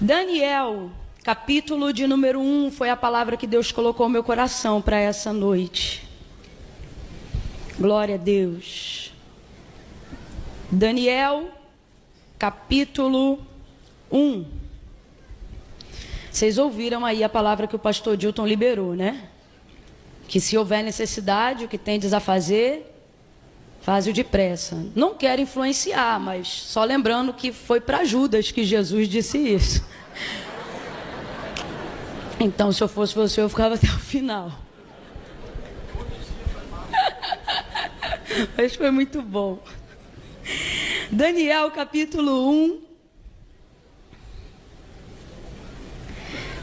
Daniel, capítulo de número 1, foi a palavra que Deus colocou no meu coração para essa noite. Glória a Deus. Daniel, capítulo 1. Vocês ouviram aí a palavra que o pastor Dilton liberou, né? Que se houver necessidade, o que tendes a fazer, faz-o depressa. Não quero influenciar, mas só lembrando que foi para Judas que Jesus disse isso. Então, se eu fosse você, eu ficava até o final. Mas foi muito bom. Daniel, capítulo 1,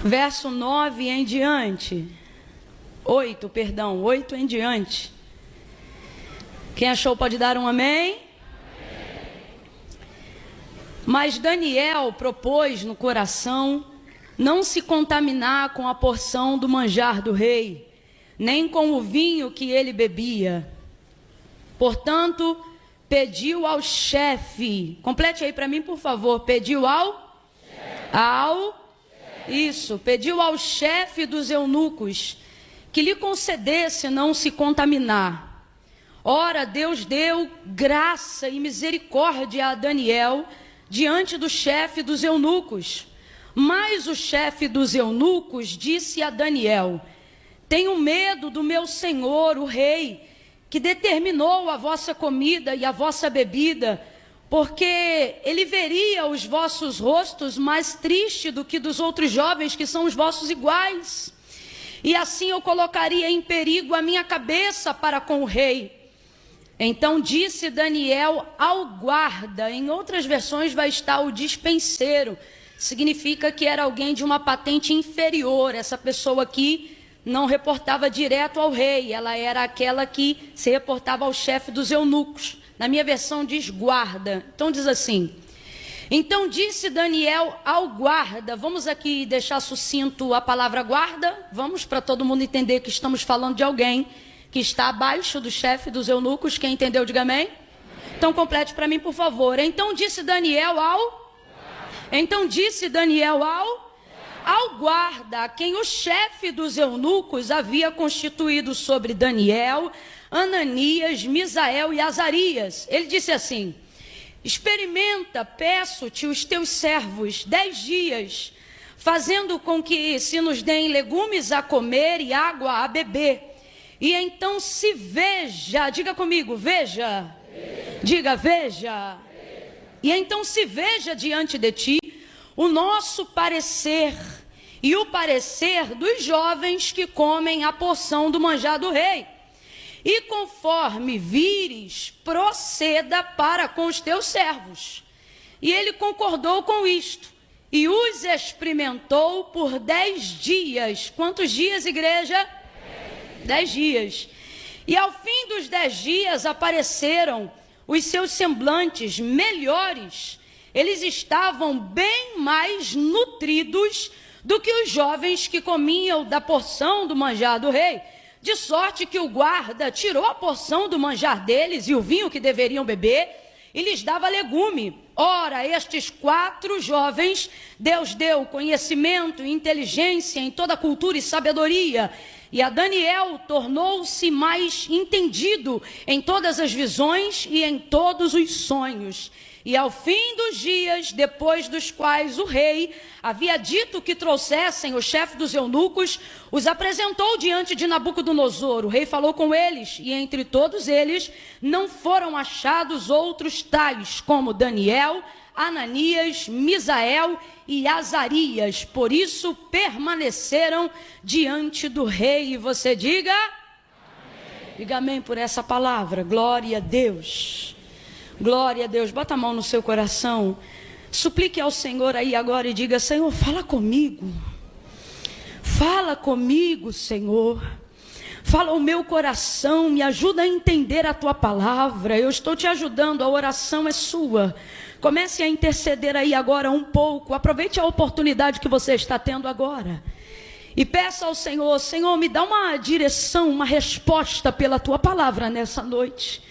verso 9 em diante. 8 em diante. Quem achou pode dar um amém? Mas Daniel propôs no coração não se contaminar com a porção do manjar do rei, nem com o vinho que ele bebia. Portanto, pediu ao chefe, complete aí para mim, por favor, pediu pediu ao chefe dos eunucos que lhe concedesse não se contaminar. Ora, Deus deu graça e misericórdia a Daniel diante do chefe dos eunucos. Mas o chefe dos eunucos disse a Daniel: tenho medo do meu senhor, o rei, que determinou a vossa comida e a vossa bebida, porque ele veria os vossos rostos mais tristes do que dos outros jovens que são os vossos iguais. E assim eu colocaria em perigo a minha cabeça para com o rei. Então disse Daniel ao guarda, em outras versões vai estar o despenseiro, significa que era alguém de uma patente inferior. Essa pessoa aqui não reportava direto ao rei, ela era aquela que se reportava ao chefe dos eunucos. Na minha versão diz guarda, então diz assim: então disse Daniel ao guarda, vamos aqui deixar sucinto a palavra guarda, vamos para todo mundo entender que estamos falando de alguém que está abaixo do chefe dos eunucos. Quem entendeu, diga amém. Então complete para mim, por favor. Então disse Daniel ao guarda, a quem o chefe dos eunucos havia constituído sobre Daniel, Ananias, Misael e Azarias. Ele disse assim: experimenta, peço-te, os teus servos 10 dias, fazendo com que se nos deem legumes a comer e água a beber. E então se veja, diga comigo, veja. Diga, veja. E então se veja diante de ti o nosso parecer e o parecer dos jovens que comem a porção do manjar do rei. E conforme vires, proceda para com os teus servos. E ele concordou com isto e os experimentou por 10 dias. Quantos dias, igreja? 10 dias. E ao fim dos 10 dias apareceram os seus semblantes melhores. Eles estavam bem mais nutridos do que os jovens que comiam da porção do manjar do rei. De sorte que o guarda tirou a porção do manjar deles e o vinho que deveriam beber e lhes dava legume. Ora, estes 4 jovens, Deus deu conhecimento e inteligência em toda cultura e sabedoria. E a Daniel tornou-se mais entendido em todas as visões e em todos os sonhos. E ao fim dos dias, depois dos quais o rei havia dito que trouxessem o chefe dos eunucos, os apresentou diante de Nabucodonosor. O rei falou com eles, e entre todos eles não foram achados outros tais como Daniel, Ananias, Misael e Azarias. Por isso permaneceram diante do rei. E você diga amém. Diga amém por essa palavra. Glória a Deus. Glória a Deus. Bota a mão no seu coração. Suplique ao Senhor aí agora e diga: Senhor, fala comigo. Fala comigo, Senhor. Fala o meu coração, me ajuda a entender a tua palavra. Eu estou te ajudando, a oração é sua. Comece a interceder aí agora um pouco. Aproveite a oportunidade que você está tendo agora. E peça ao Senhor: Senhor, me dá uma direção, uma resposta pela tua palavra nessa noite.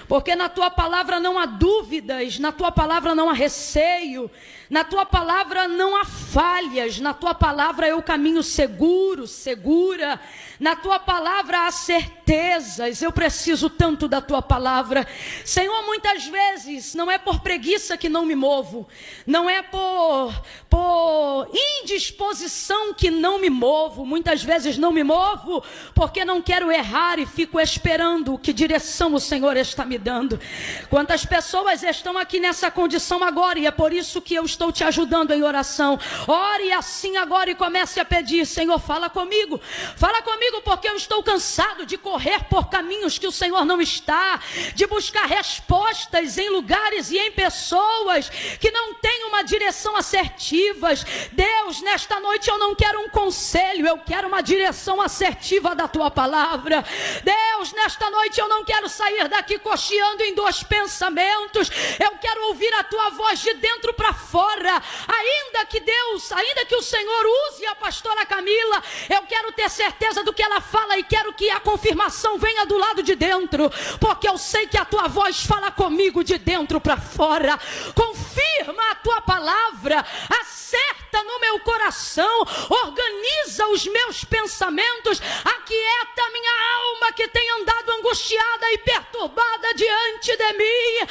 Porque na tua palavra não há dúvidas, na tua palavra não há receio, Na tua palavra não há falhas, na tua palavra é o caminho seguro, segura. Na tua palavra há certezas. Eu preciso tanto da tua palavra. Senhor, muitas vezes não é por preguiça que não me movo, não é por indisposição que não me movo. Muitas vezes não me movo porque não quero errar e fico esperando que direção o Senhor está me dando. Quantas pessoas estão aqui nessa condição agora, e é por isso que eu estou te ajudando em oração. Ore assim agora e comece a pedir: Senhor, fala comigo, porque eu estou cansado de correr por caminhos que o Senhor não está, de buscar respostas em lugares e em pessoas que não têm uma direção assertiva. Deus, nesta noite eu não quero um conselho, eu quero uma direção assertiva da tua palavra. Deus, nesta noite eu não quero sair daqui cocheando em dois pensamentos, eu quero ouvir a tua voz de dentro para fora. Ainda que o Senhor use a pastora Camila, eu quero ter certeza do que ela fala e quero que a confirmação venha do lado de dentro, porque eu sei que a tua voz fala comigo de dentro para fora. Confirma a tua palavra, acerta no meu coração, organiza os meus pensamentos, aquieta a minha alma que tem andado angustiada e perturbada diante de mim.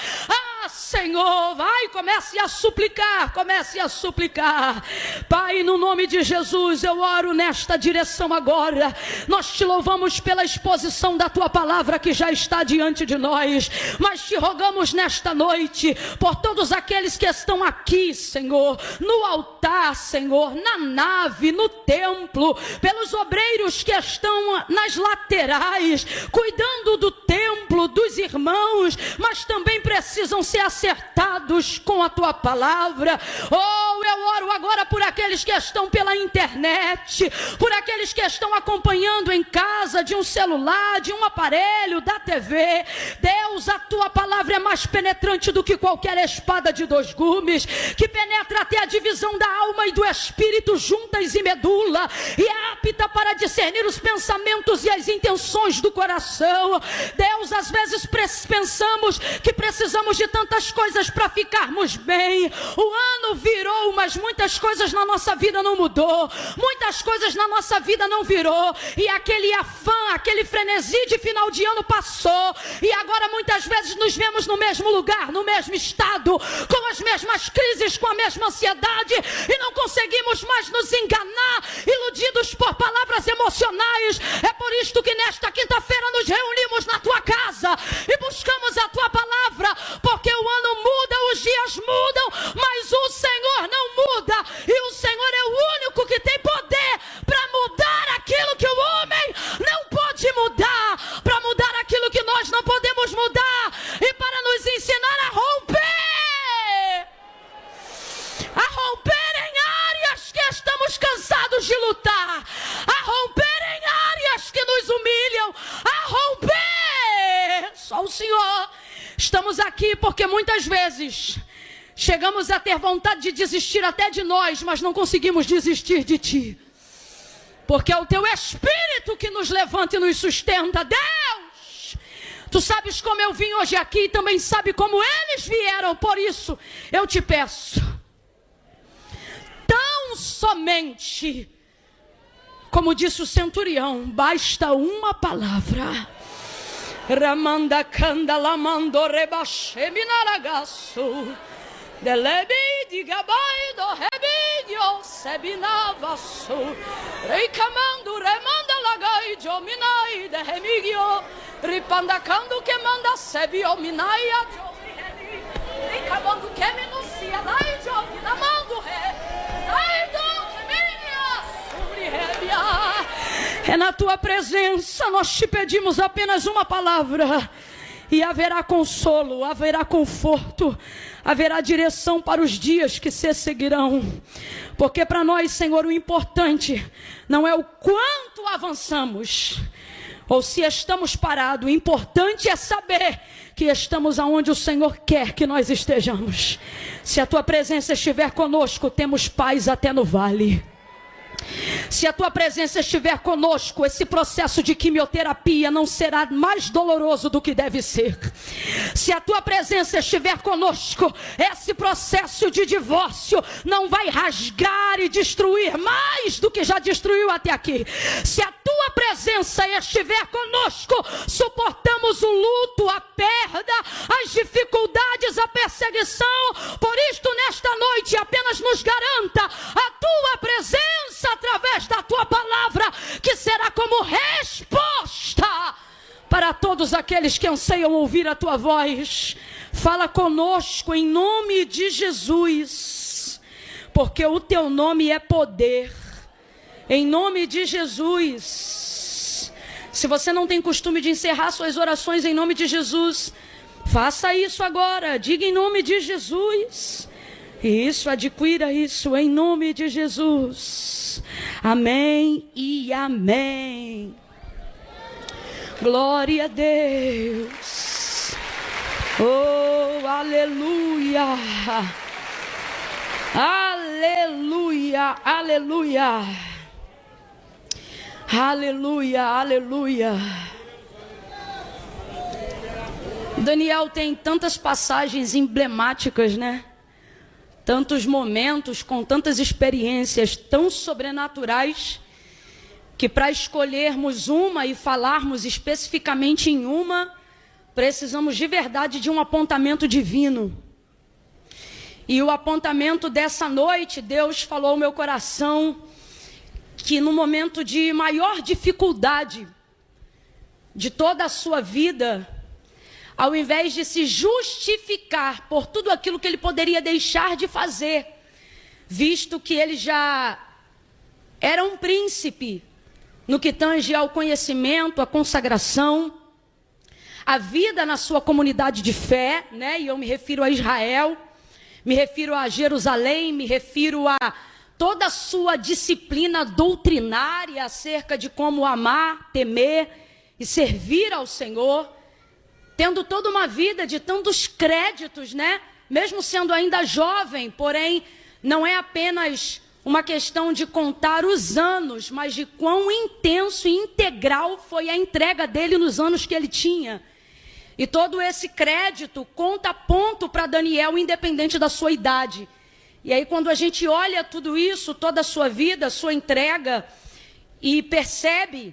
Senhor, vai, comece a suplicar. Pai, no nome de Jesus, eu oro nesta direção agora. Nós te louvamos pela exposição da tua palavra que já está diante de nós, mas te rogamos nesta noite por todos aqueles que estão aqui, Senhor, no altar, Senhor, na nave, no templo, pelos obreiros que estão nas laterais, cuidando do templo, dos irmãos, mas também precisam ser acertados com a tua palavra. Eu oro agora por aqueles que estão pela internet, por aqueles que estão acompanhando em casa, de um celular, de um aparelho, da TV. Deus, a tua palavra é mais penetrante do que qualquer espada de dois gumes, que penetra até a divisão da alma e do espírito, juntas e medula, e é apta para discernir os pensamentos e as intenções do coração. Deus, às vezes pensamos que precisamos de tantas coisas para ficarmos bem. O ano virou, mas muitas coisas na nossa vida não mudou, muitas coisas na nossa vida não virou, e aquele afã, aquele frenesi de final de ano passou, e agora muitas vezes nos vemos no mesmo lugar, no mesmo estado, com as mesmas crises, com a mesma ansiedade, e não conseguimos mais nos enganar, iludidos por palavras emocionais. É por isto que nesta quinta-feira nos reunimos na tua casa e buscamos a tua palavra, porque o ano muda, os dias mudam, mas o Senhor não muda, e o Senhor é o único que tem poder para mudar aquilo que o homem não pode mudar, para mudar aquilo que nós não podemos mudar, e para nos ensinar a romper em áreas que estamos cansados de lutar, a romper em áreas que nos humilham, a romper. Só o Senhor. Estamos aqui porque muitas vezes chegamos a ter vontade de desistir até de nós, mas não conseguimos desistir de ti, porque é o teu Espírito que nos levanta e nos sustenta. Deus, tu sabes como eu vim hoje aqui, e também sabe como eles vieram. Por isso eu te peço, tão somente, como disse o centurião, basta uma palavra. Ramanda canda lamando rebaxe minaragaço delebi digabai do rebidio sebinavaço reicamando remanda lagai jominai de remigio ripandacando que manda sebio minaia jomihedi reicamando que minucia dai jominamando re dai do remigia sobre rebia. É na tua presença, nós te pedimos apenas uma palavra, e haverá consolo, haverá conforto, haverá direção para os dias que se seguirão. Porque para nós, Senhor, o importante não é o quanto avançamos, ou se estamos parados. O importante é saber que estamos aonde o Senhor quer que nós estejamos. Se a tua presença estiver conosco, temos paz até no vale. Se a tua presença estiver conosco, esse processo de quimioterapia não será mais doloroso do que deve ser. Se a tua presença estiver conosco, esse processo de divórcio não vai rasgar e destruir mais do que já destruiu até aqui. Se a tua presença estiver conosco, suportamos o luto, a perda, as dificuldades, a perseguição. Por isto, nesta noite, apenas nos garanta a tua presença através da tua palavra, que será como resposta para todos aqueles que anseiam ouvir a tua voz. Fala conosco em nome de Jesus, porque o teu nome é poder. Em nome de Jesus. Se você não tem costume de encerrar suas orações em nome de Jesus, faça isso agora. Diga em nome de Jesus. Isso, adquira isso em nome de Jesus. Amém e amém. Glória a Deus. Oh, aleluia. Aleluia, aleluia. Aleluia, aleluia. Daniel tem tantas passagens emblemáticas, né? Tantos momentos com tantas experiências tão sobrenaturais, que para escolhermos uma e falarmos especificamente em uma, precisamos de verdade de um apontamento divino. E o apontamento dessa noite, Deus falou ao meu coração que no momento de maior dificuldade de toda a sua vida, ao invés de se justificar por tudo aquilo que ele poderia deixar de fazer, visto que ele já era um príncipe no que tange ao conhecimento, à consagração, a vida na sua comunidade de fé, né? E eu me refiro a Israel, me refiro a Jerusalém, me refiro a toda a sua disciplina doutrinária acerca de como amar, temer e servir ao Senhor, tendo toda uma vida de tantos créditos, né? Mesmo sendo ainda jovem, porém, não é apenas uma questão de contar os anos, mas de quão intenso e integral foi a entrega dele nos anos que ele tinha. E todo esse crédito conta ponto para Daniel, independente da sua idade. E aí, quando a gente olha tudo isso, toda a sua vida, a sua entrega, e percebe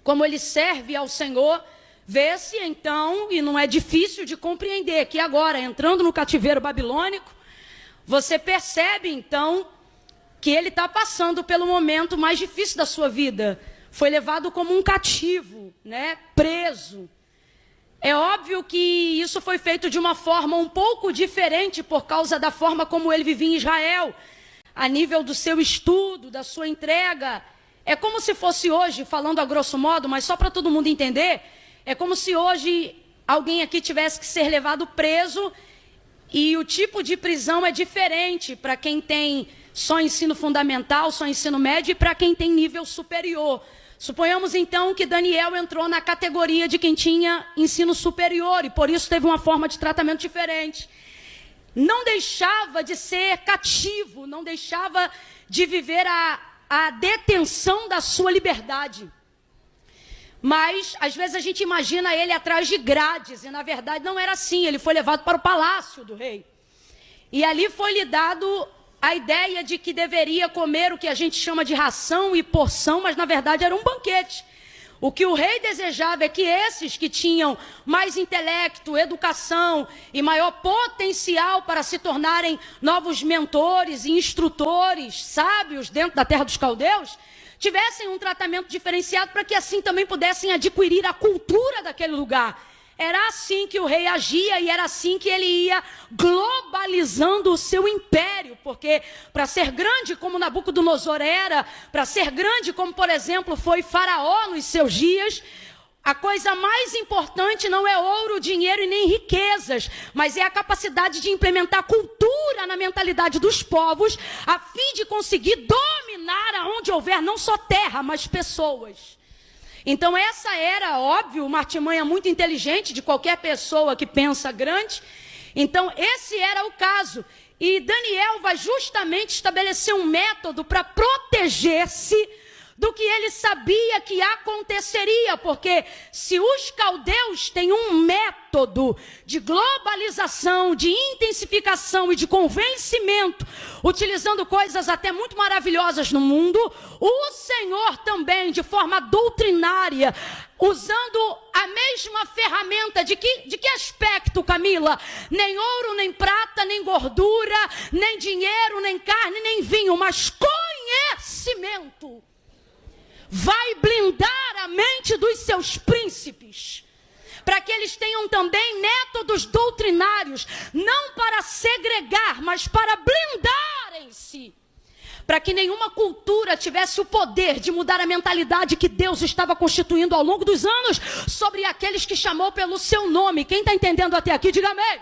como ele serve ao Senhor, vê-se então, e não é difícil de compreender, que agora, entrando no cativeiro babilônico, você percebe então que ele está passando pelo momento mais difícil da sua vida. Foi levado como um cativo, né? Preso. É óbvio que isso foi feito de uma forma um pouco diferente por causa da forma como ele vivia em Israel, a nível do seu estudo, da sua entrega. É como se fosse hoje, falando a grosso modo, mas só para todo mundo entender, é como se hoje alguém aqui tivesse que ser levado preso e o tipo de prisão é diferente para quem tem só ensino fundamental, só ensino médio e para quem tem nível superior. Suponhamos então que Daniel entrou na categoria de quem tinha ensino superior e por isso teve uma forma de tratamento diferente. Não deixava de ser cativo, não deixava de viver a detenção da sua liberdade. Mas, às vezes, a gente imagina ele atrás de grades, e na verdade não era assim. Ele foi levado para o palácio do rei. E ali foi-lhe dado a ideia de que deveria comer o que a gente chama de ração e porção, mas na verdade era um banquete. O que o rei desejava é que esses que tinham mais intelecto, educação e maior potencial para se tornarem novos mentores e instrutores, sábios dentro da terra dos caldeus, tivessem um tratamento diferenciado para que assim também pudessem adquirir a cultura daquele lugar. Era assim que o rei agia e era assim que ele ia globalizando o seu império, porque para ser grande como Nabucodonosor era, para ser grande como, por exemplo, foi Faraó nos seus dias, a coisa mais importante não é ouro, dinheiro e nem riquezas, mas é a capacidade de implementar cultura na mentalidade dos povos, a fim de conseguir dominar aonde houver não só terra, mas pessoas. Então essa era, óbvio, uma artimanha muito inteligente de qualquer pessoa que pensa grande. Então esse era o caso. E Daniel vai justamente estabelecer um método para proteger-se do que ele sabia que aconteceria, porque se os caldeus têm um método de globalização, de intensificação e de convencimento, utilizando coisas até muito maravilhosas no mundo, o Senhor também, de forma doutrinária, usando a mesma ferramenta, de que aspecto, Camila? Nem ouro, nem prata, nem gordura, nem dinheiro, nem carne, nem vinho, mas conhecimento. Vai blindar a mente dos seus príncipes, para que eles tenham também métodos doutrinários, não para segregar, mas para blindarem-se, para que nenhuma cultura tivesse o poder de mudar a mentalidade que Deus estava constituindo ao longo dos anos sobre aqueles que chamou pelo seu nome. Quem está entendendo até aqui, diga amém.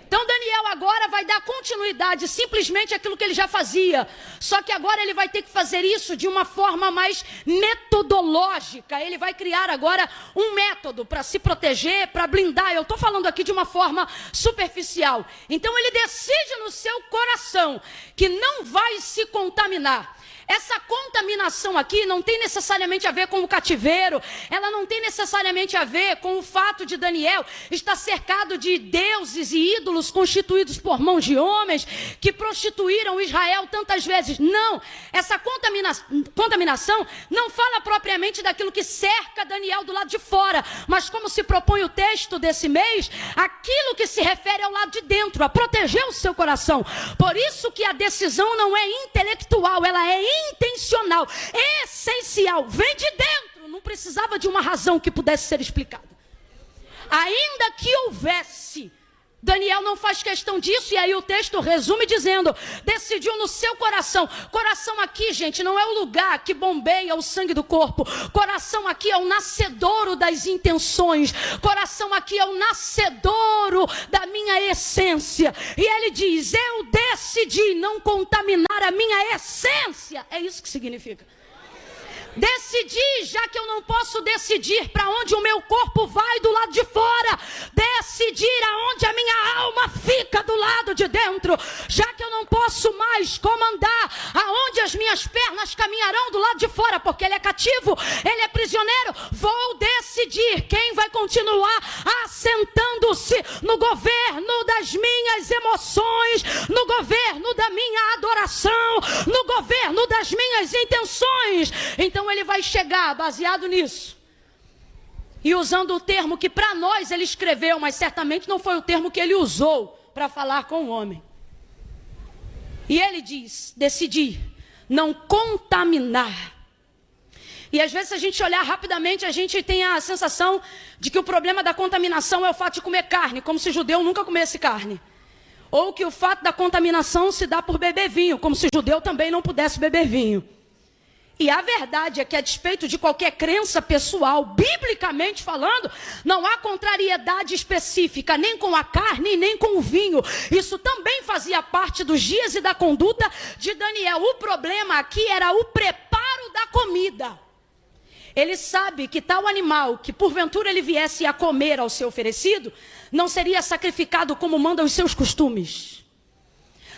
Então Daniel agora vai dar continuidade simplesmente àquilo que ele já fazia. Só que agora ele vai ter que fazer isso de uma forma mais metodológica. Ele vai criar agora um método para se proteger, para blindar. Eu estou falando aqui de uma forma superficial. Então ele decide no seu coração que não vai se contaminar. Essa contaminação aqui não tem necessariamente a ver com o cativeiro, ela não tem necessariamente a ver com o fato de Daniel estar cercado de deuses e ídolos constituídos por mãos de homens que prostituíram Israel tantas vezes. Não, essa contaminação não fala propriamente daquilo que cerca Daniel do lado de fora, mas como se propõe o texto desse mês, aquilo que se refere ao lado de dentro, a proteger o seu coração. Por isso que a decisão não é intelectual, ela é intencional, essencial, vem de dentro, não precisava de uma razão que pudesse ser explicada. Ainda que houvesse, Daniel não faz questão disso, e aí o texto resume dizendo, decidiu no seu coração. Coração aqui, gente, não é o lugar que bombeia o sangue do corpo. Coração aqui é o nascedouro das intenções. Coração aqui é o nascedouro da minha essência. E ele diz, eu decidi não contaminar a minha essência. É isso que significa. Decidi, já que eu não posso decidir para onde o meu corpo vai do lado de fora, decidir aonde a minha alma fica do lado de dentro, já que eu não posso mais comandar aonde as minhas pernas caminharão do lado de fora, porque ele é cativo, ele é prisioneiro, vou decidir quem vai continuar assentando-se no governo das minhas emoções, no governo da minha adoração, no governo das minhas intenções. Então ele vai chegar baseado nisso e usando o termo que para nós ele escreveu, mas certamente não foi o termo que ele usou para falar com o homem. E ele diz, decidi não contaminar. E às vezes, se a gente olhar rapidamente, a gente tem a sensação de que o problema da contaminação é o fato de comer carne, como se judeu nunca comesse carne. Ou que o fato da contaminação se dá por beber vinho, como se judeu também não pudesse beber vinho. E a verdade é que, a despeito de qualquer crença pessoal, biblicamente falando, não há contrariedade específica, nem com a carne, nem com o vinho. Isso também fazia parte dos dias e da conduta de Daniel. O problema aqui era o preparo da comida. Ele sabe que tal animal, que porventura ele viesse a comer ao ser oferecido, não seria sacrificado como mandam os seus costumes.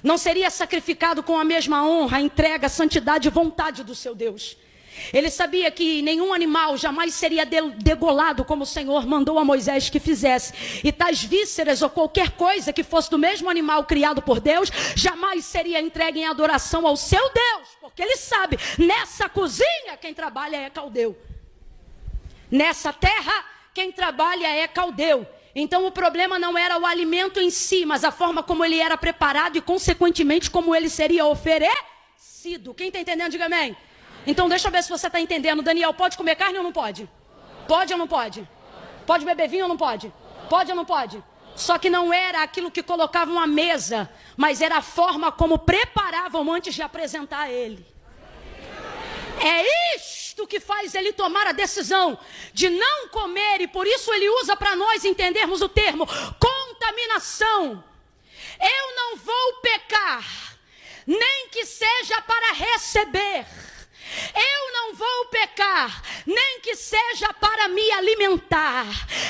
Não seria sacrificado com a mesma honra, entrega, santidade e vontade do seu Deus. Ele sabia que nenhum animal jamais seria degolado como o Senhor mandou a Moisés que fizesse. E tais vísceras ou qualquer coisa que fosse do mesmo animal criado por Deus, jamais seria entregue em adoração ao seu Deus. Porque ele sabe, nessa cozinha quem trabalha é caldeu. Nessa terra quem trabalha é caldeu. Então o problema não era o alimento em si, mas a forma como ele era preparado e consequentemente como ele seria oferecido. Quem está entendendo, diga amém. Então deixa eu ver se você está entendendo. Daniel, pode comer carne ou não pode? Pode ou não pode? Pode beber vinho ou não pode? Pode ou não pode? Só que não era aquilo que colocavam à mesa, mas era a forma como preparavam antes de apresentar a ele. É isto que faz ele tomar a decisão de não comer, e por isso ele usa para nós entendermos o termo contaminação. Eu não vou pecar, nem que seja para receber. Eu não vou pecar, nem que seja para me alimentar.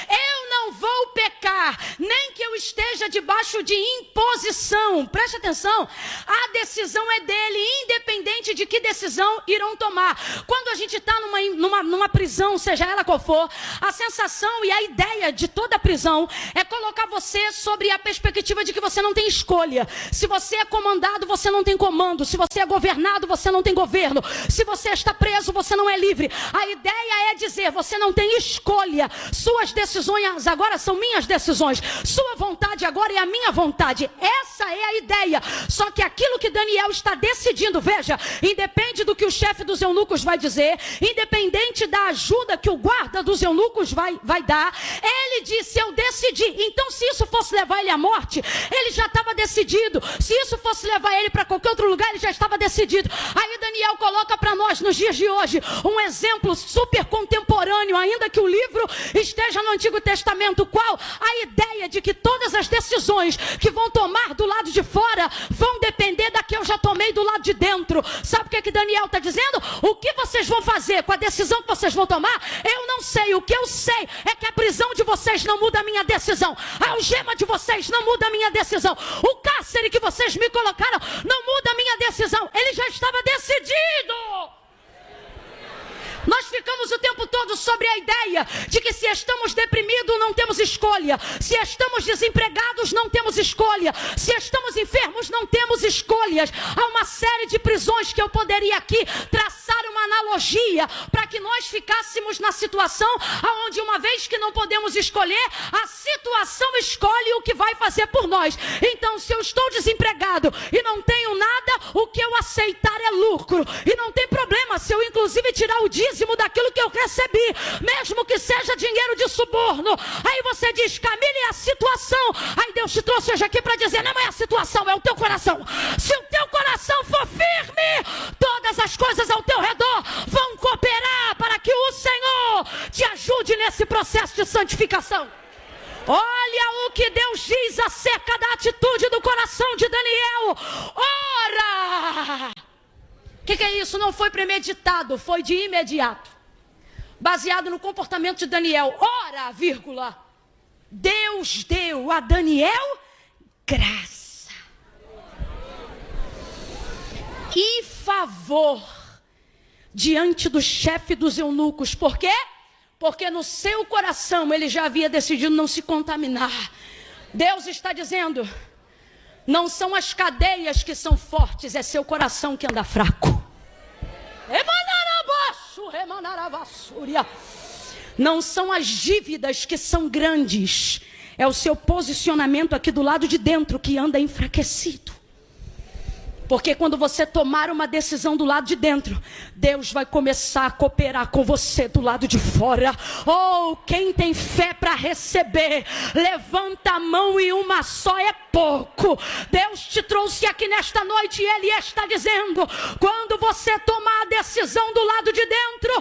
Eu não não vou pecar, nem que eu esteja debaixo de imposição. Preste atenção, a decisão é dele, independente de que decisão irão tomar. Quando a gente está numa prisão, seja ela qual for, a sensação e a ideia de toda prisão é colocar você sobre a perspectiva de que você não tem escolha. Se você é comandado, você não tem comando. Se você é governado, você não tem governo. Se você está preso, você não é livre. A ideia é dizer, você não tem escolha. Suas decisões agora são minhas decisões. Sua vontade agora é a minha vontade. Essa é a ideia. Só que aquilo que Daniel está decidindo, veja, independe do que o chefe dos eunucos vai dizer, independente da ajuda que o guarda dos eunucos vai dar, ele disse, eu decidi. Então, se isso fosse levar ele à morte, ele já estava decidido. Se isso fosse levar ele para qualquer outro lugar, ele já estava decidido. Aí Daniel coloca para nós, nos dias de hoje, um exemplo super contemporâneo, ainda que o livro esteja no Antigo Testamento. Qual? A ideia de que todas as decisões que vão tomar do lado de fora vão depender da que eu já tomei do lado de dentro. Sabe o que Daniel está dizendo? O que vocês vão fazer com a decisão que vocês vão tomar? Eu não sei. O que eu sei é que a prisão de vocês não muda a minha decisão. A algema de vocês não muda a minha decisão. O cárcere que vocês me colocaram não muda a minha decisão. Ele já estava decidido. Nós ficamos o tempo todo sobre a ideia de que se estamos deprimidos não temos escolha, se estamos desempregados não temos escolha, se estamos enfermos não temos escolhas. Há uma série de prisões que eu poderia aqui traçar uma analogia para que nós ficássemos na situação onde, uma vez que não podemos escolher, a situação escolhe o que vai fazer por nós. Então, se eu estou desempregado e não tenho nada, o que eu aceitar é lucro, e não tem problema se eu inclusive tirar o dízimo daquilo que eu recebi, mesmo que seja dinheiro de suborno. Aí você diz, Camille, é a situação. Aí Deus te trouxe hoje aqui para dizer, não é a situação, é o teu coração. Se o teu coração for firme, todas as coisas ao teu redor vão cooperar para que o Senhor te ajude nesse processo de santificação. Olha o que Deus diz acerca da atitude do coração de Daniel. Ora! O que é isso? Não foi premeditado, foi de imediato. Baseado no comportamento de Daniel. Ora, vírgula, Deus deu a Daniel graça e favor diante do chefe dos eunucos. Por quê? Porque no seu coração ele já havia decidido não se contaminar. Deus está dizendo, não são as cadeias que são fortes, é seu coração que anda fraco. Não são as dívidas que são grandes, é o seu posicionamento aqui do lado de dentro que anda enfraquecido. Porque quando você tomar uma decisão do lado de dentro, Deus vai começar a cooperar com você do lado de fora. Oh, quem tem fé para receber, levanta a mão, e uma só é pouco. Deus te trouxe aqui nesta noite e Ele está dizendo, quando você tomar a decisão do lado de dentro,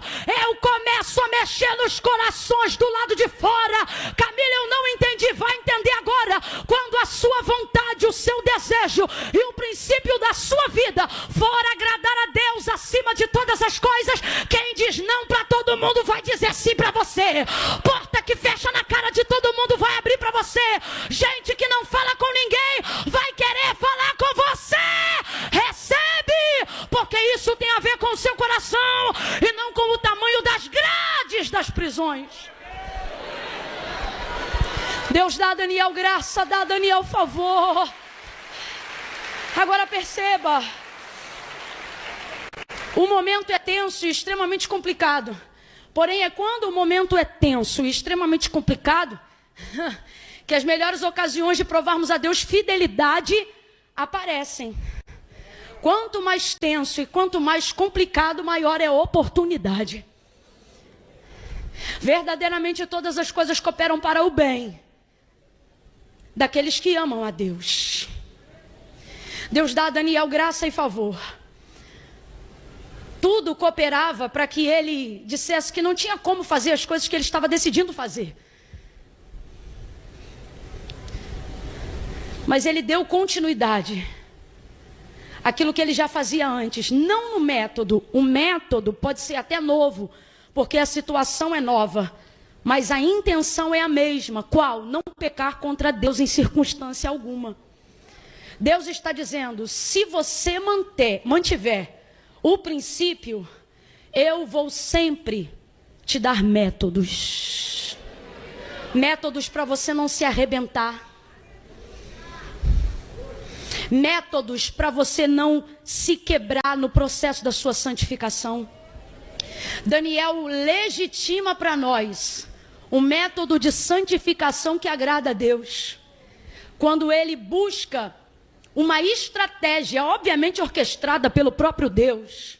eu começo a mexer nos corações do lado de fora. Camila, eu não entendi, vai entender agora. Quando a sua vontade, o seu desejo e o princípio da sua vida for agradar a Deus acima de todas as coisas, quem diz não para todo mundo vai dizer sim para você. Porta que fecha na cara de todo mundo vai abrir para você. Gente que não fala com ninguém vai querer falar com você. Recebe, porque isso tem a ver com o seu coração e não com o tamanho das grades das prisões. Deus dá a Daniel graça, dá a Daniel favor. Agora perceba, o momento é tenso e extremamente complicado. Porém, é quando o momento é tenso e extremamente complicado que as melhores ocasiões de provarmos a Deus fidelidade aparecem. Quanto mais tenso e quanto mais complicado, maior é a oportunidade. Verdadeiramente todas as coisas cooperam para o bem daqueles que amam a Deus. Deus dá a Daniel graça e favor. Tudo cooperava para que ele dissesse que não tinha como fazer as coisas que ele estava decidindo fazer. Mas ele deu continuidade àquilo que ele já fazia antes. Não no método. O método pode ser até novo, porque a situação é nova. mas a intenção é a mesma. Qual? Não pecar contra Deus em circunstância alguma. Deus está dizendo, se você mantiver o princípio, eu vou sempre te dar métodos. Métodos para você não se arrebentar. Métodos para você não se quebrar no processo da sua santificação. Daniel legitima para nós um método de santificação que agrada a Deus. Quando ele busca uma estratégia, obviamente orquestrada pelo próprio Deus,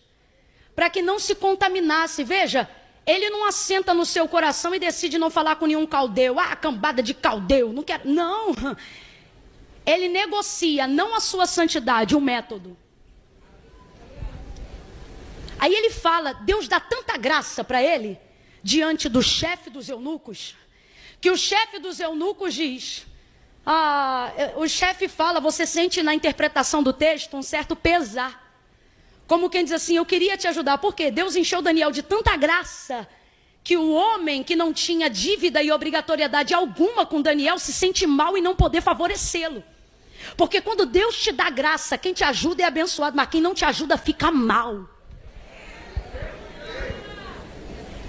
para que não se contaminasse. Veja, ele não assenta no seu coração e decide não falar com nenhum caldeu. Ah, cambada de caldeu, não quero. Não. Ele negocia, não a sua santidade, o método. Aí ele fala, Deus dá tanta graça para ele, diante do chefe dos eunucos, que o chefe dos eunucos diz, o chefe fala, você sente na interpretação do texto um certo pesar. Como quem diz assim, eu queria te ajudar. Por quê? Deus encheu Daniel de tanta graça, que o homem que não tinha dívida e obrigatoriedade alguma com Daniel se sente mal em não poder favorecê-lo. Porque quando Deus te dá graça, quem te ajuda é abençoado, mas quem não te ajuda fica mal.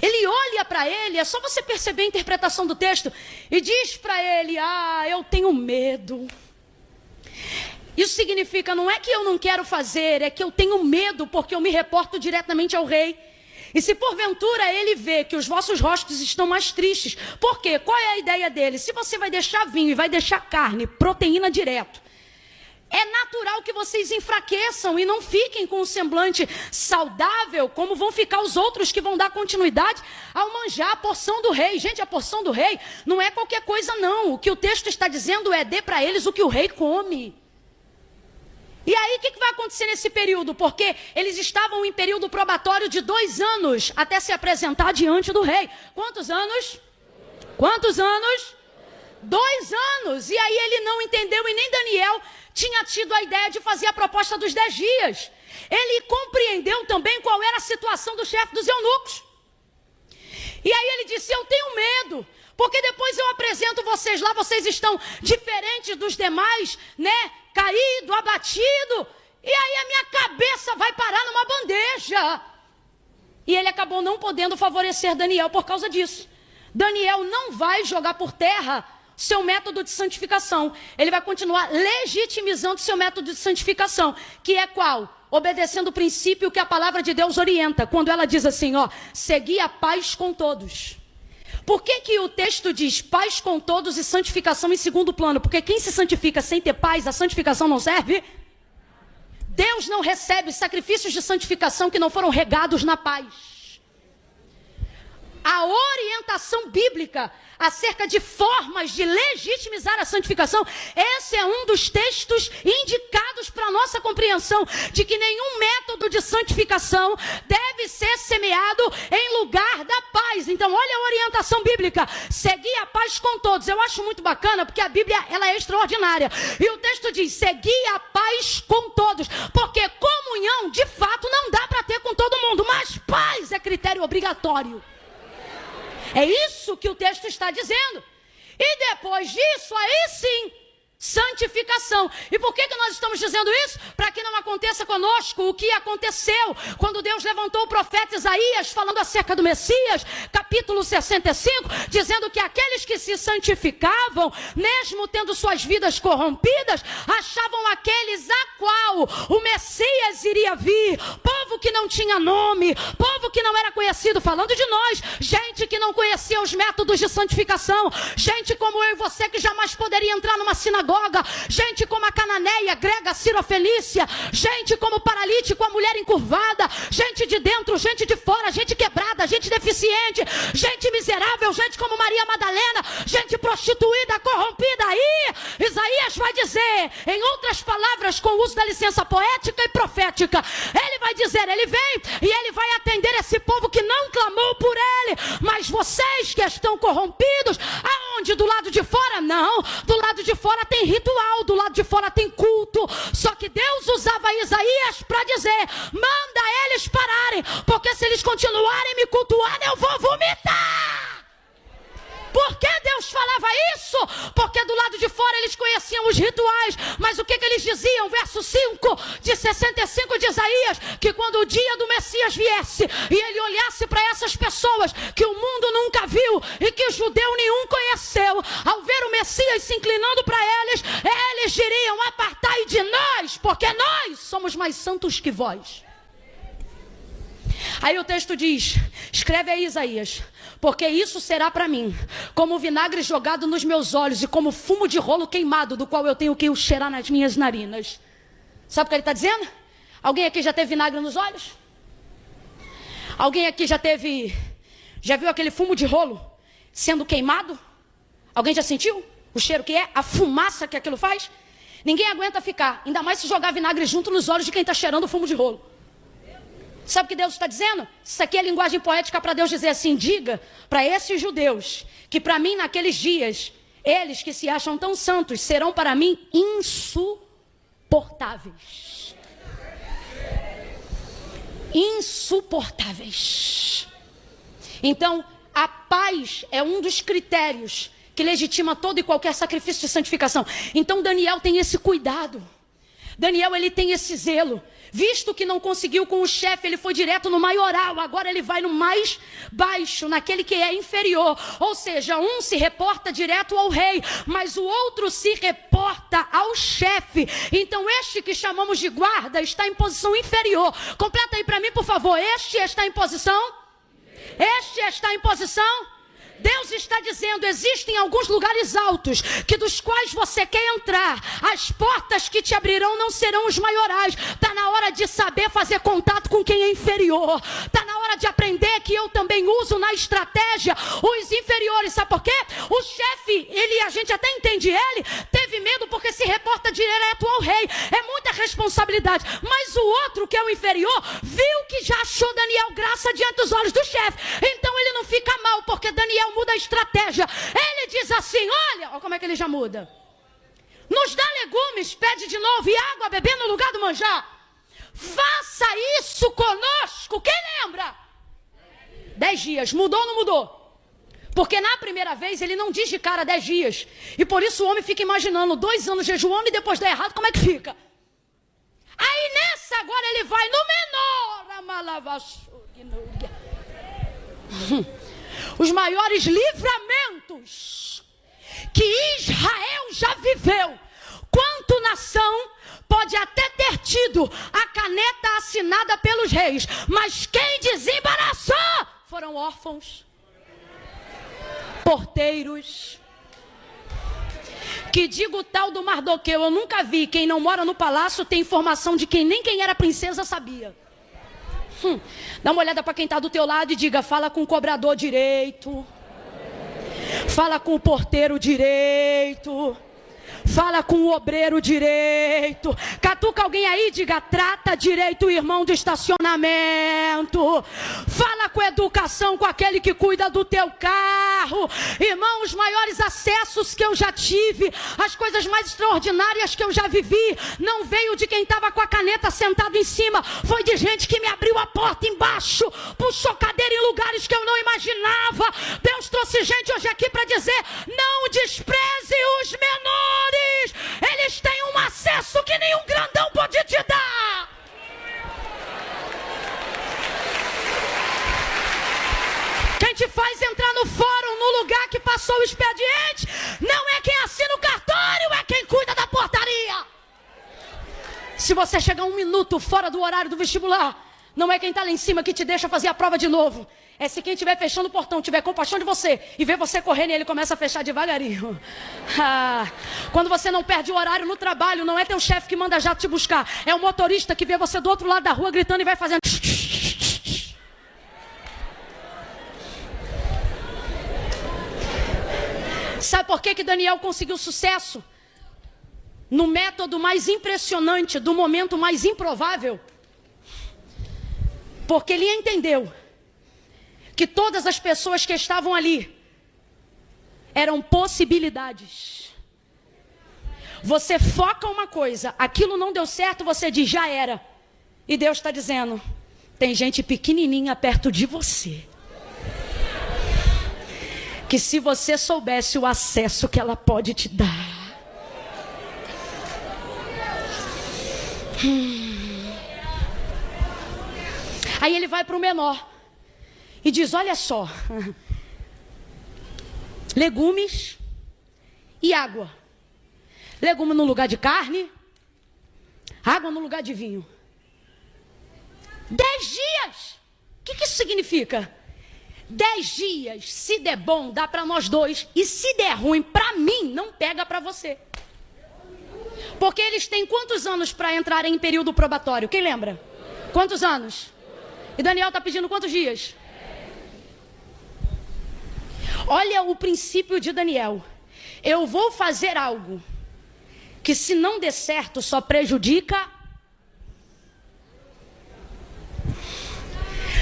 Ele olha para ele, é só você perceber a interpretação do texto, e diz para ele, eu tenho medo. Isso significa, não é que eu não quero fazer, é que eu tenho medo, porque eu me reporto diretamente ao rei. E se porventura ele vê que os vossos rostos estão mais tristes, por quê? Qual é a ideia dele? Se você vai deixar vinho e vai deixar carne, proteína direto, é natural que vocês enfraqueçam e não fiquem com um semblante saudável, como vão ficar os outros que vão dar continuidade ao manjar a porção do rei. Gente, a porção do rei não é qualquer coisa não. O que o texto está dizendo é, dê para eles o que o rei come. E aí o que vai acontecer nesse período? Porque eles estavam em período probatório de 2 anos, até se apresentar diante do rei. Quantos anos? Quantos anos? 2 anos. E aí ele não entendeu e nem Daniel tinha tido a ideia de fazer a proposta dos 10 dias. Ele compreendeu também qual era a situação do chefe dos eunucos. E aí ele disse, eu tenho medo, porque depois eu apresento vocês lá, vocês estão diferentes dos demais, né? Caído, abatido, e aí a minha cabeça vai parar numa bandeja. E ele acabou não podendo favorecer Daniel por causa disso. Daniel não vai jogar por terra seu método de santificação. Ele vai continuar legitimizando seu método de santificação, que é qual? Obedecendo o princípio que a palavra de Deus orienta, quando ela diz assim, segui a paz com todos. Por que o texto diz paz com todos e santificação em segundo plano? Porque quem se santifica sem ter paz, a santificação não serve. Deus não recebe sacrifícios de santificação que não foram regados na paz. A orientação bíblica acerca de formas de legitimizar a santificação, esse é um dos textos indicados para a nossa compreensão de que nenhum método de santificação deve ser semeado em lugar da paz. Então olha a orientação bíblica, seguir a paz com todos. Eu acho muito bacana porque a Bíblia ela é extraordinária. E o texto diz, seguir a paz com todos, porque comunhão de fato não dá para ter com todo mundo, mas paz é critério obrigatório. É isso que o texto está dizendo. E depois disso, aí sim, santificação. E por que nós estamos dizendo isso? Para que não aconteça conosco o que aconteceu quando Deus levantou o profeta Isaías falando acerca do Messias, capítulo 65, dizendo que aqueles que se santificavam, mesmo tendo suas vidas corrompidas, achavam aqueles a qual o Messias iria vir, povo que não tinha nome, povo que não era conhecido, falando de nós, gente que não conhecia os métodos de santificação, gente como eu e você que jamais poderia entrar numa sinagoga, gente como a cananeia, grega, cirofenícia, gente como o paralítico, a mulher encurvada, gente de dentro, gente de fora, gente quebrada, gente deficiente, gente miserável, gente como Maria Madalena, gente prostituída, corrompida. Aí Isaías vai dizer, em outras palavras, com o uso da licença poética e profética, ele vai dizer, ele vem e ele vai atender esse povo que não clamou por ele, mas vocês que estão corrompidos, aonde? Do lado de fora? Não, do lado de fora tem ritual, do lado de fora tem culto, só que Deus usava Isaías para dizer, manda eles pararem, porque se eles continuarem me cultuando, eu vou vomitar. Por que Deus falava isso? Porque do lado de fora eles conheciam os rituais, mas o que eles diziam? Verso 5 de 65 de Isaías, que quando o dia do Messias viesse e ele olhasse para essas pessoas que o mundo nunca viu e que judeu nenhum conheceu, ao ver o Messias se inclinando para eles, eles diriam: apartai de nós, porque nós somos mais santos que vós. Aí o texto diz, escreve aí Isaías: porque isso será para mim como vinagre jogado nos meus olhos e como fumo de rolo queimado, do qual eu tenho que o cheirar nas minhas narinas. Sabe o que ele está dizendo? Alguém aqui já teve vinagre nos olhos? Alguém aqui já viu aquele fumo de rolo sendo queimado? Alguém já sentiu o cheiro que é? A fumaça que aquilo faz? Ninguém aguenta ficar, ainda mais se jogar vinagre junto nos olhos de quem está cheirando o fumo de rolo. Sabe o que Deus está dizendo? Isso aqui é linguagem poética para Deus dizer assim: diga para esses judeus que para mim naqueles dias, eles que se acham tão santos serão para mim insuportáveis. Insuportáveis. Então, a paz é um dos critérios que legitima todo e qualquer sacrifício de santificação. Então, Daniel tem esse cuidado. Daniel, ele tem esse zelo. Visto que não conseguiu com o chefe, ele foi direto no maioral. Agora ele vai no mais baixo, naquele que é inferior. Ou seja, um se reporta direto ao rei, mas o outro se reporta ao chefe. Então este que chamamos de guarda está em posição inferior. Completa aí para mim, por favor. Este está em posição? Este está em posição? Deus está dizendo, existem alguns lugares altos, que dos quais você quer entrar, as portas que te abrirão não serão os maiorais. Está na hora de saber fazer contato com quem é inferior. Está na hora de aprender que eu também uso na estratégia os inferiores. Sabe por quê? O chefe, a gente até entende ele, teve medo porque se reporta direto ao rei. É muita responsabilidade. Mas o outro, que é o inferior, viu que já achou Daniel graça diante dos olhos do chefe. Então ele não fica mal, porque Daniel muda a estratégia. Ele diz assim, olha como é que ele já muda. Nos dá legumes, pede de novo, e água a beber no lugar do manjar. Faça isso conosco. Quem lembra? 10 dias. Mudou ou não mudou? Porque na primeira vez ele não diz de cara 10 dias. E por isso o homem fica imaginando 2 anos jejuando e depois dá errado, como é que fica? Aí nessa agora ele vai no menor. Os maiores livramentos que Israel já viveu, quanto nação, pode até ter tido a caneta assinada pelos reis, mas quem desembaraçou foram órfãos, porteiros. Que digo tal do Mardoqueu, eu nunca vi quem não mora no palácio ter informação de quem nem quem era princesa sabia. Dá uma olhada para quem está do teu lado e diga, fala com o cobrador direito, fala com o porteiro direito, fala com o obreiro direito. Catuca alguém aí e diga, trata direito o irmão do estacionamento. Fala com educação com aquele que cuida do teu carro. Irmão, os maiores acessos que eu já tive, as coisas mais extraordinárias que eu já vivi, não veio de quem estava com a caneta sentado em cima, foi de gente que me abriu a porta embaixo, puxou cadeira em lugares que eu não imaginava. Deus trouxe gente hoje aqui para dizer, não despreze os menores, eles têm um acesso que nenhum grandão pode te dar. Quem te faz entrar no fórum, no lugar que passou o expediente, não é quem assina o cartório, é quem cuida da portaria. Se você chegar 1 minuto fora do horário do vestibular, não é quem está lá em cima que te deixa fazer a prova de novo. É se quem estiver fechando o portão tiver compaixão de você e ver você correndo e ele começa a fechar devagarinho. Quando você não perde o horário no trabalho, não é teu chefe que manda jato te buscar. É o motorista que vê você do outro lado da rua gritando e vai fazendo... Sabe por que Daniel conseguiu sucesso? No método mais impressionante, do momento mais improvável. Porque ele entendeu que todas as pessoas que estavam ali eram possibilidades. Você foca uma coisa, aquilo não deu certo, você diz, já era. E Deus está dizendo, tem gente pequenininha perto de você. que se você soubesse o acesso que ela pode te dar. Aí ele vai para o menor e diz: olha só, legumes e água. Legume no lugar de carne, água no lugar de vinho. 10 dias. O que isso significa? 10 dias, se der bom, dá para nós dois. E se der ruim para mim, não pega para você. Porque eles têm quantos anos para entrarem em período probatório? Quem lembra? Quantos anos? E Daniel está pedindo quantos dias? Olha o princípio de Daniel. Eu vou fazer algo que, se não der certo, só prejudica.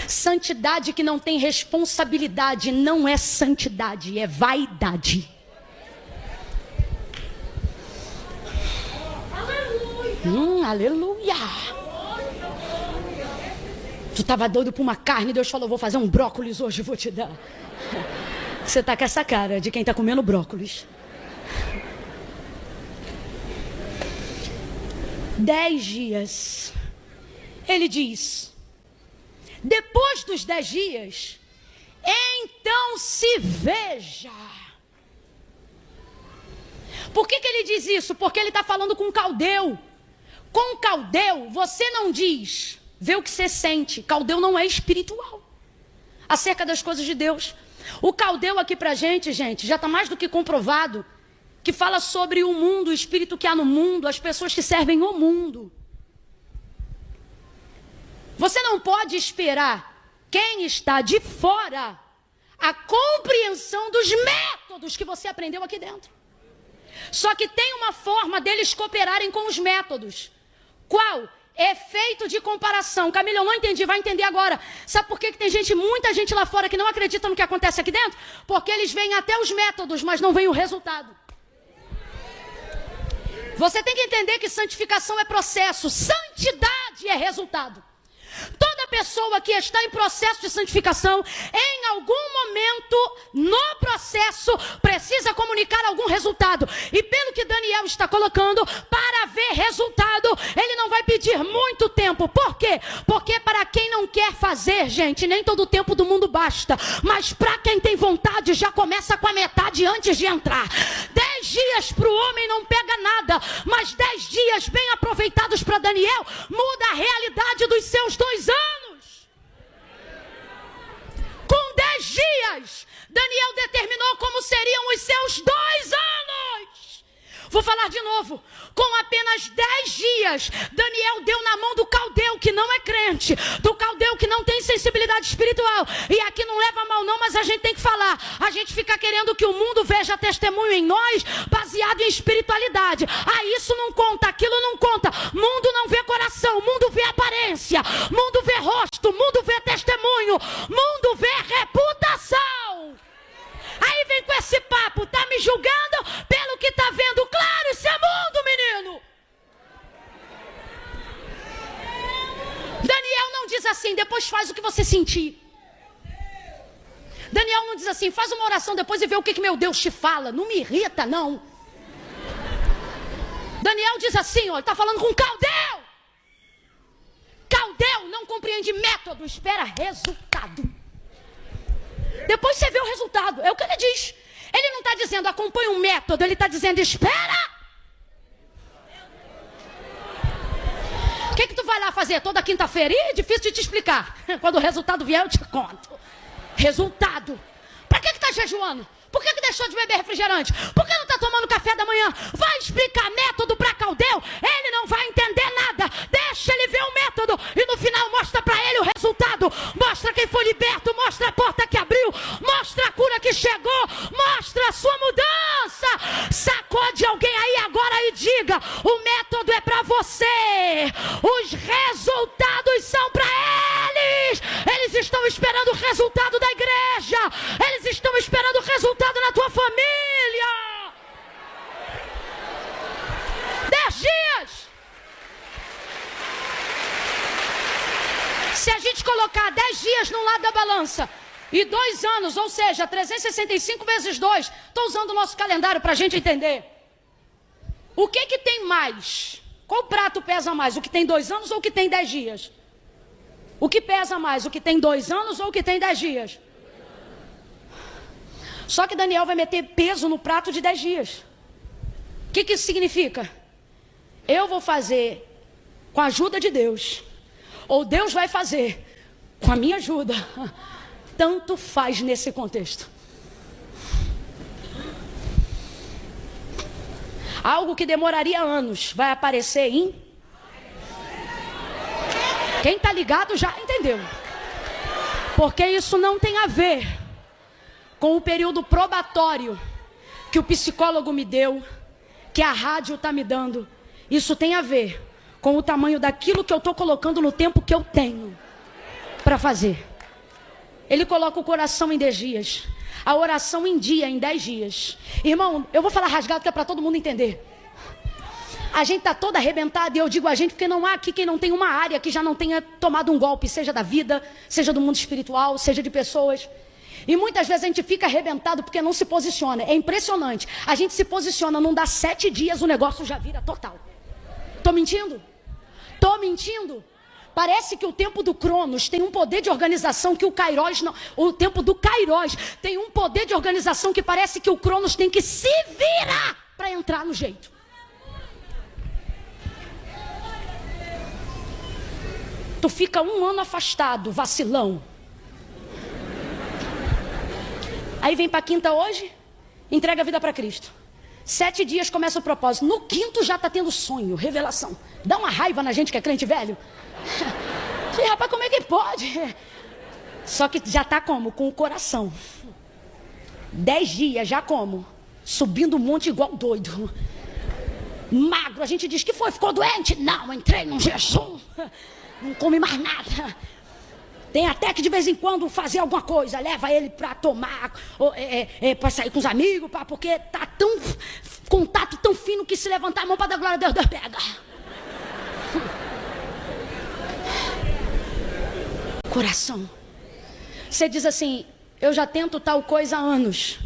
Santidade que não tem responsabilidade não é santidade, é vaidade. Aleluia. Tu estava doido por uma carne, Deus falou: vou fazer um brócolis hoje, vou te dar. Você está com essa cara de quem está comendo brócolis. 10 dias. Ele diz: depois dos 10 dias, então se veja. Por que ele diz isso? Porque ele está falando com um caldeu. Com um caldeu, você não diz, vê o que você sente. Caldeu não é espiritual acerca das coisas de Deus. O caldeu aqui pra gente, já está mais do que comprovado, que fala sobre o mundo, o espírito que há no mundo, as pessoas que servem o mundo. Você não pode esperar quem está de fora a compreensão dos métodos que você aprendeu aqui dentro. Só que tem uma forma deles cooperarem com os métodos. Qual? Efeito de comparação. Camila, eu não entendi, vai entender agora. Sabe por que tem muita gente lá fora que não acredita no que acontece aqui dentro? Porque eles veem até os métodos, mas não veem o resultado. Você tem que entender que santificação é processo, santidade é resultado. Toda pessoa que está em processo de santificação, em algum momento no processo, precisa comunicar algum resultado. E pelo que Daniel está colocando, para ver resultado, ele não vai pedir muito tempo. Por quê? Porque para quem não quer fazer, gente, nem todo o tempo do mundo basta. Mas para quem tem vontade, já começa com a metade antes de entrar. 10 dias para o homem não pega nada, mas 10 dias bem aproveitados para Daniel, muda a realidade dos seus 2 anos. Com 10 dias, Daniel determinou como seriam os seus 2 anos. Vou falar de novo. Com apenas 10 dias, Daniel deu na mão do caldeu que não é crente, do caldeu que não tem sensibilidade espiritual. E aqui não leva mal não, mas a gente tem que falar. A gente fica querendo que o mundo veja testemunho em nós, baseado em espiritualidade. Ah, isso não conta, aquilo não conta. Mundo não vê coração, mundo vê aparência, mundo vê rosto, mundo vê testemunho, mundo vê reputação. Aí vem com esse papo, tá me julgando pelo que tá vendo. Claro, isso é mundo, menino. Daniel não diz assim, depois faz o que você sentir. Daniel não diz assim, faz uma oração depois e vê o que meu Deus te fala. Não me irrita, não. Daniel diz assim, ó, ele tá falando com caldeu. Caldeu não compreende método, espera resultado. Depois você vê o resultado, é o que ele diz. Ele não está dizendo acompanhe um método, ele está dizendo espera. O que tu vai lá fazer toda quinta-feira? Ih, difícil de te explicar. Quando o resultado vier eu te conto. Resultado. Para que tá jejuando? Por que deixou de beber refrigerante? Por que não está tomando café da manhã? Vai explicar método para caldeu, ele não vai entender nada. Deixa ele ver o método e no final mostra para ele o resultado. Mostra quem foi liberto, mostra a porta que abriu, mostra a cura que chegou, mostra a sua mudança. Sacode alguém aí agora e diga, o método é para você, os resultados são para eles. Eles estão esperando o resultado da igreja, eles estão esperando o resultado na tua família. 10 dias. Se a gente colocar 10 dias num lado da balança E 2 anos, ou seja, 365 vezes 2. Estou usando o nosso calendário para a gente entender. O que tem mais? Qual prato pesa mais? O que tem 2 anos ou o que tem 10 dias? O que pesa mais? O que tem 2 anos ou o que tem 10 dias? Só que Daniel vai meter peso no prato de 10 dias. O que isso significa? Eu vou fazer com a ajuda de Deus, ou Deus vai fazer com a minha ajuda. Tanto faz nesse contexto. Algo que demoraria anos vai aparecer em... Quem está ligado já entendeu. Porque isso não tem a ver com o período probatório que o psicólogo me deu, que a rádio está me dando. Isso tem a ver com o tamanho daquilo que eu estou colocando no tempo que eu tenho para fazer. Ele coloca o coração em 10 dias, a oração em dia, em 10 dias. Irmão, eu vou falar rasgado que é para todo mundo entender. A gente está toda arrebentada, e eu digo a gente porque não há aqui quem não tem uma área que já não tenha tomado um golpe, seja da vida, seja do mundo espiritual, seja de pessoas. E muitas vezes a gente fica arrebentado porque não se posiciona. É impressionante. A gente se posiciona, não dá 7 dias, o negócio já vira total. Tô mentindo? Tô mentindo? Parece que o tempo do Cronos tem um poder de organização que o Kairos não... O tempo do Kairos tem um poder de organização que parece que o Cronos tem que se virar para entrar no jeito. Tu fica 1 ano afastado, vacilão. Aí vem para a quinta hoje, entrega a vida para Cristo. 7 dias começa o propósito. No 5º já está tendo sonho, revelação. Dá uma raiva na gente que é crente velho. E, rapaz, como é que pode? Só que já está como? Com o coração. 10 dias já como? Subindo um monte igual doido. Magro, a gente diz que foi, ficou doente? Não, entrei num jejum. Não come mais nada. Tem até que de vez em quando fazer alguma coisa. Leva ele para tomar, para sair com os amigos, porque tá tão contato tão fino que se levantar a mão para dar glória a Deus, Deus pega. Coração. Você diz assim, eu já tento tal coisa há anos.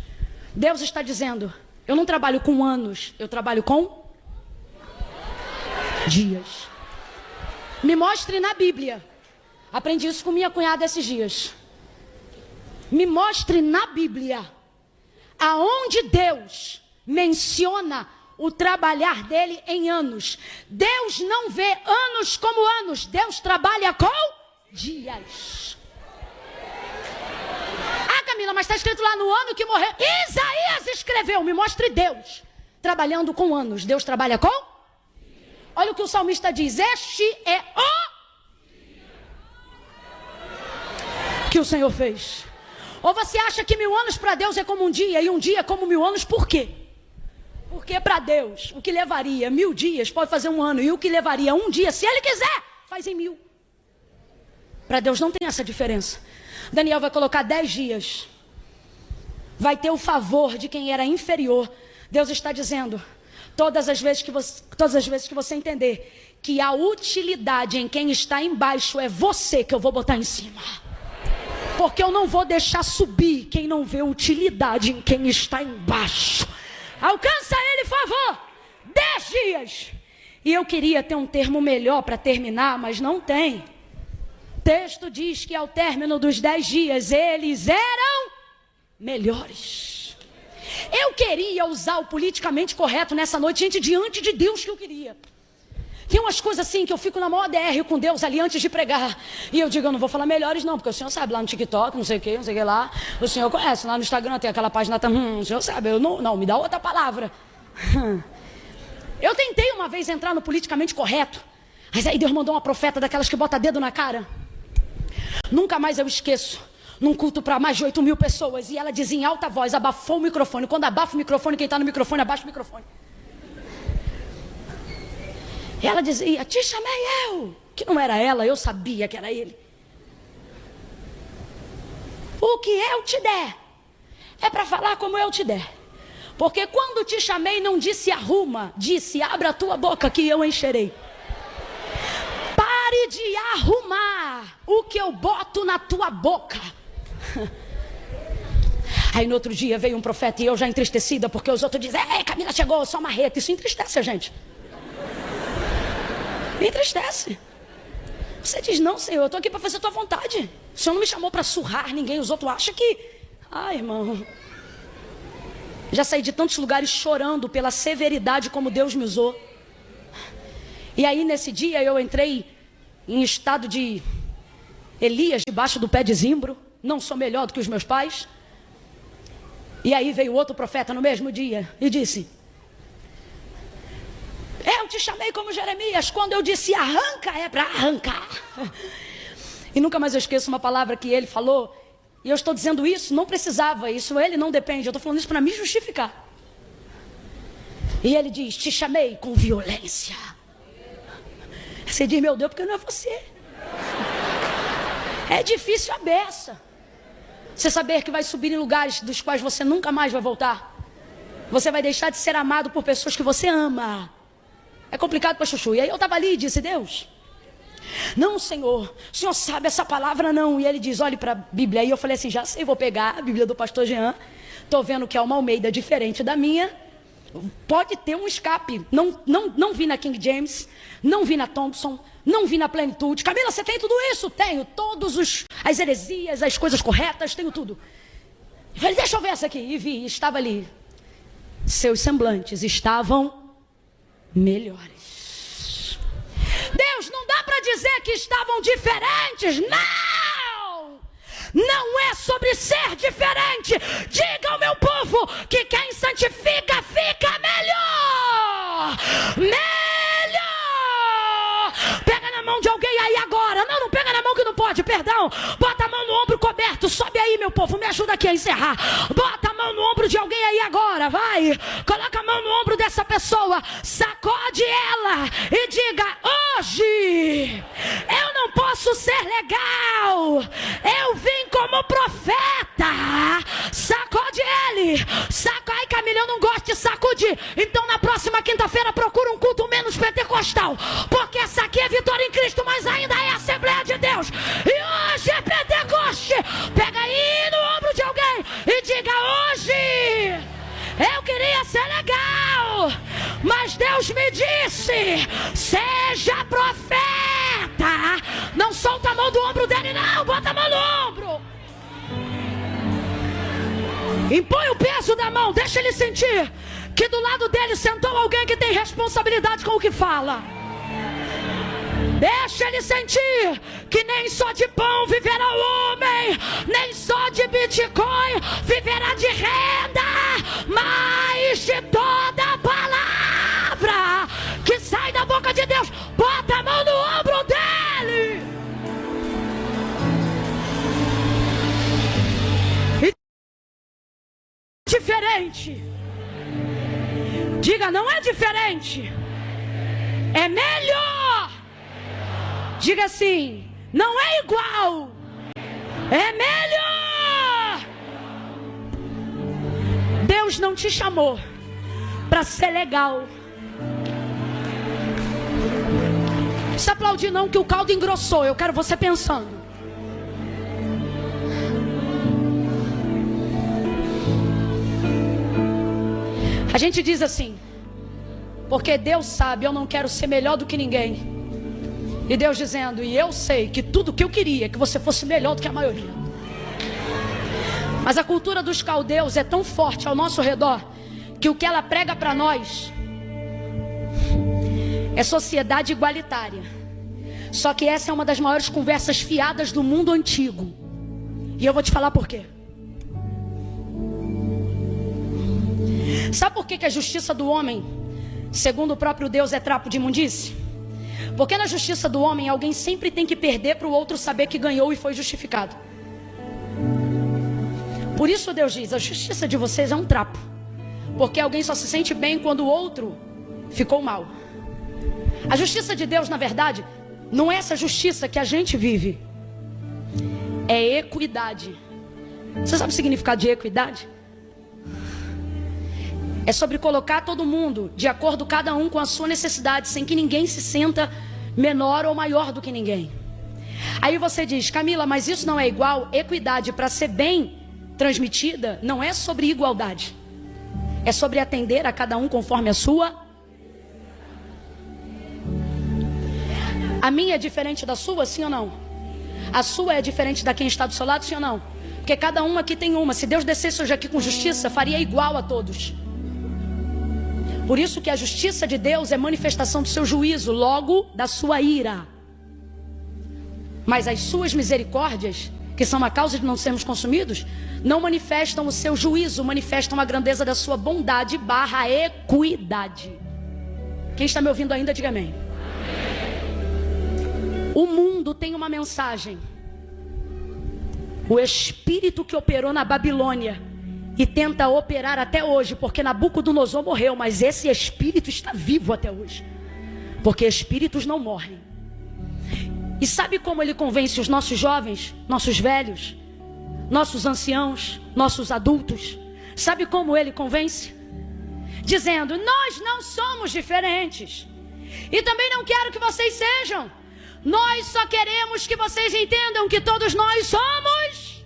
Deus está dizendo, eu não trabalho com anos, eu trabalho com dias. Me mostre na Bíblia. Aprendi isso com minha cunhada esses dias. Me mostre na Bíblia aonde Deus menciona o trabalhar dele em anos. Deus não vê anos como anos. Deus trabalha com dias. Ah, Camila, mas está escrito lá no ano que morreu. Isaías escreveu. Me mostre Deus trabalhando com anos. Deus trabalha com? Olha o que o salmista diz. Este é o que o Senhor fez. Ou você acha que 1000 anos para Deus é como um dia, e um dia é como 1000 anos, por quê? Porque para Deus, o que levaria 1000 dias pode fazer 1 ano, e o que levaria 1 dia, se Ele quiser, faz em 1000. Para Deus não tem essa diferença. Daniel vai colocar 10 dias. Vai ter o favor de quem era inferior. Deus está dizendo, todas as vezes que você entender que a utilidade em quem está embaixo é você que eu vou botar em cima. Porque eu não vou deixar subir quem não vê utilidade em quem está embaixo. Alcança ele, favor. 10 dias. E eu queria ter um termo melhor para terminar, mas não tem. O texto diz que ao término dos 10 dias, eles eram melhores. Eu queria usar o politicamente correto nessa noite, gente, diante de Deus que eu queria. Tem umas coisas assim que eu fico na maior DR com Deus ali antes de pregar. E eu digo, eu não vou falar melhores não, porque o senhor sabe lá no TikTok, não sei o que lá. O senhor conhece, lá no Instagram tem aquela página, o senhor sabe, eu não, me dá outra palavra. Eu tentei uma vez entrar no politicamente correto, mas aí Deus mandou uma profeta daquelas que bota dedo na cara. Nunca mais eu esqueço. Num culto para mais de 8.000 pessoas. E ela dizia em alta voz, abafou o microfone. Quando abafa o microfone, quem está no microfone, abaixa o microfone. Ela dizia, te chamei eu. Que não era ela, eu sabia que era ele. O que eu te der é para falar como eu te der. Porque quando te chamei não disse arruma, disse abra a tua boca que eu encherei. Pare de arrumar o que eu boto na tua boca. Aí no outro dia veio um profeta e eu já entristecida, porque os outros dizem, Camila chegou, só marreta. Isso entristece a gente. Entristece. Você diz, não, Senhor, eu estou aqui para fazer a tua vontade. O Senhor não me chamou para surrar ninguém. Os outros acham que... Ai, irmão. Já saí de tantos lugares chorando pela severidade como Deus me usou. E aí nesse dia eu entrei em estado de Elias debaixo do pé de zimbro. Não sou melhor do que os meus pais. E aí veio outro profeta no mesmo dia e disse, eu te chamei como Jeremias, quando eu disse arranca, é para arrancar. E nunca mais eu esqueço uma palavra que ele falou, e eu estou dizendo isso, não precisava, isso ele não depende, eu estou falando isso para me justificar. E ele diz, te chamei com violência. Você diz, meu Deus, porque não é você. É difícil a beça. Você saber que vai subir em lugares dos quais você nunca mais vai voltar. Você vai deixar de ser amado por pessoas que você ama. É complicado para chuchu. E aí eu estava ali e disse, Deus, não, Senhor, o Senhor sabe essa palavra não. E ele diz, olhe para a Bíblia. E eu falei assim, já sei, vou pegar a Bíblia do pastor Jean. Estou vendo que é uma Almeida diferente da minha. Pode ter um escape. Não vi na King James, não vi na Thompson, não vi na Plenitude. Camila, você tem tudo isso? Tenho, as heresias, as coisas corretas, tenho tudo. Eu falei, deixa eu ver essa aqui. E vi, estava ali. Seus semblantes estavam melhores. Deus, não dá para dizer que estavam diferentes, não! Não é sobre ser diferente. Diga ao meu povo que quem santifica fica melhor. Melhor. Pega na mão de alguém aí agora. Não pega na mão que não pode, perdão. Bota a mão no ombro coberto. Sobe aí, meu povo, me ajuda aqui a encerrar. Bota a mão no ombro de alguém aí agora, vai. Coloca a mão no ombro dessa pessoa. Sacode ela e diga, hoje eu não posso ser legal. Eu vim como profeta. Sacode ele. Ai, Camila, eu não gosto de sacudir. Então na próxima quinta-feira procura um culto menos pentecostal, porque essa aqui é Vitória em Cristo, mas ainda é Assembleia de Deus. E hoje é Pentecoste. Pega aí no ombro de alguém e diga, hoje eu queria ser legal, mas Deus me disse, seja profeta. Não solta a mão do ombro dele não, bota a mão no ombro. Impõe o peso da mão, deixa ele sentir que do lado dele sentou alguém que tem responsabilidade com o que fala. Deixa ele sentir que nem só de pão viverá o homem, nem só de Bitcoin viverá de renda, mas de toda palavra que sai da boca de Deus. Bota a mão no ombro dele. Diferente. Diga, não é diferente, é melhor. Diga assim, não é igual, é melhor. Deus não te chamou para ser legal. Não precisa aplaudir não, que o caldo engrossou. Eu quero você pensando. A gente diz assim, porque Deus sabe, eu não quero ser melhor do que ninguém. E Deus dizendo, e eu sei que tudo que eu queria é que você fosse melhor do que a maioria. Mas a cultura dos caldeus é tão forte ao nosso redor, que o que ela prega para nós é sociedade igualitária. Só que essa é uma das maiores conversas fiadas do mundo antigo. E eu vou te falar por quê. Sabe por que a justiça do homem, segundo o próprio Deus, é trapo de imundície? Porque na justiça do homem, alguém sempre tem que perder para o outro saber que ganhou e foi justificado. Por isso Deus diz, a justiça de vocês é um trapo. Porque alguém só se sente bem quando o outro ficou mal. A justiça de Deus, na verdade, não é essa justiça que a gente vive. É equidade. Você sabe o significado de equidade? É sobre colocar todo mundo de acordo, cada um com a sua necessidade, sem que ninguém se sinta menor ou maior do que ninguém. Aí você diz, Camila, mas isso não é igual? Equidade, para ser bem, transmitida não é sobre igualdade. É sobre atender a cada um conforme a sua. A minha é diferente da sua, sim ou não? A sua é diferente da quem está do seu lado, sim ou não? Porque cada um aqui tem uma. Se Deus descesse hoje aqui com justiça, faria igual a todos. Por isso que a justiça de Deus é manifestação do seu juízo, logo da sua ira. Mas as suas misericórdias, que são a causa de não sermos consumidos, não manifestam o seu juízo, manifestam a grandeza da sua bondade / equidade. Quem está me ouvindo ainda, diga amém. O mundo tem uma mensagem. O espírito que operou na Babilônia e tenta operar até hoje, porque Nabucodonosor morreu, mas esse espírito está vivo até hoje, porque espíritos não morrem. E sabe como ele convence os nossos jovens, nossos velhos, nossos anciãos, nossos adultos? Sabe como ele convence? Dizendo: nós não somos diferentes, e também não quero que vocês sejam. Nós só queremos que vocês entendam que todos nós somos.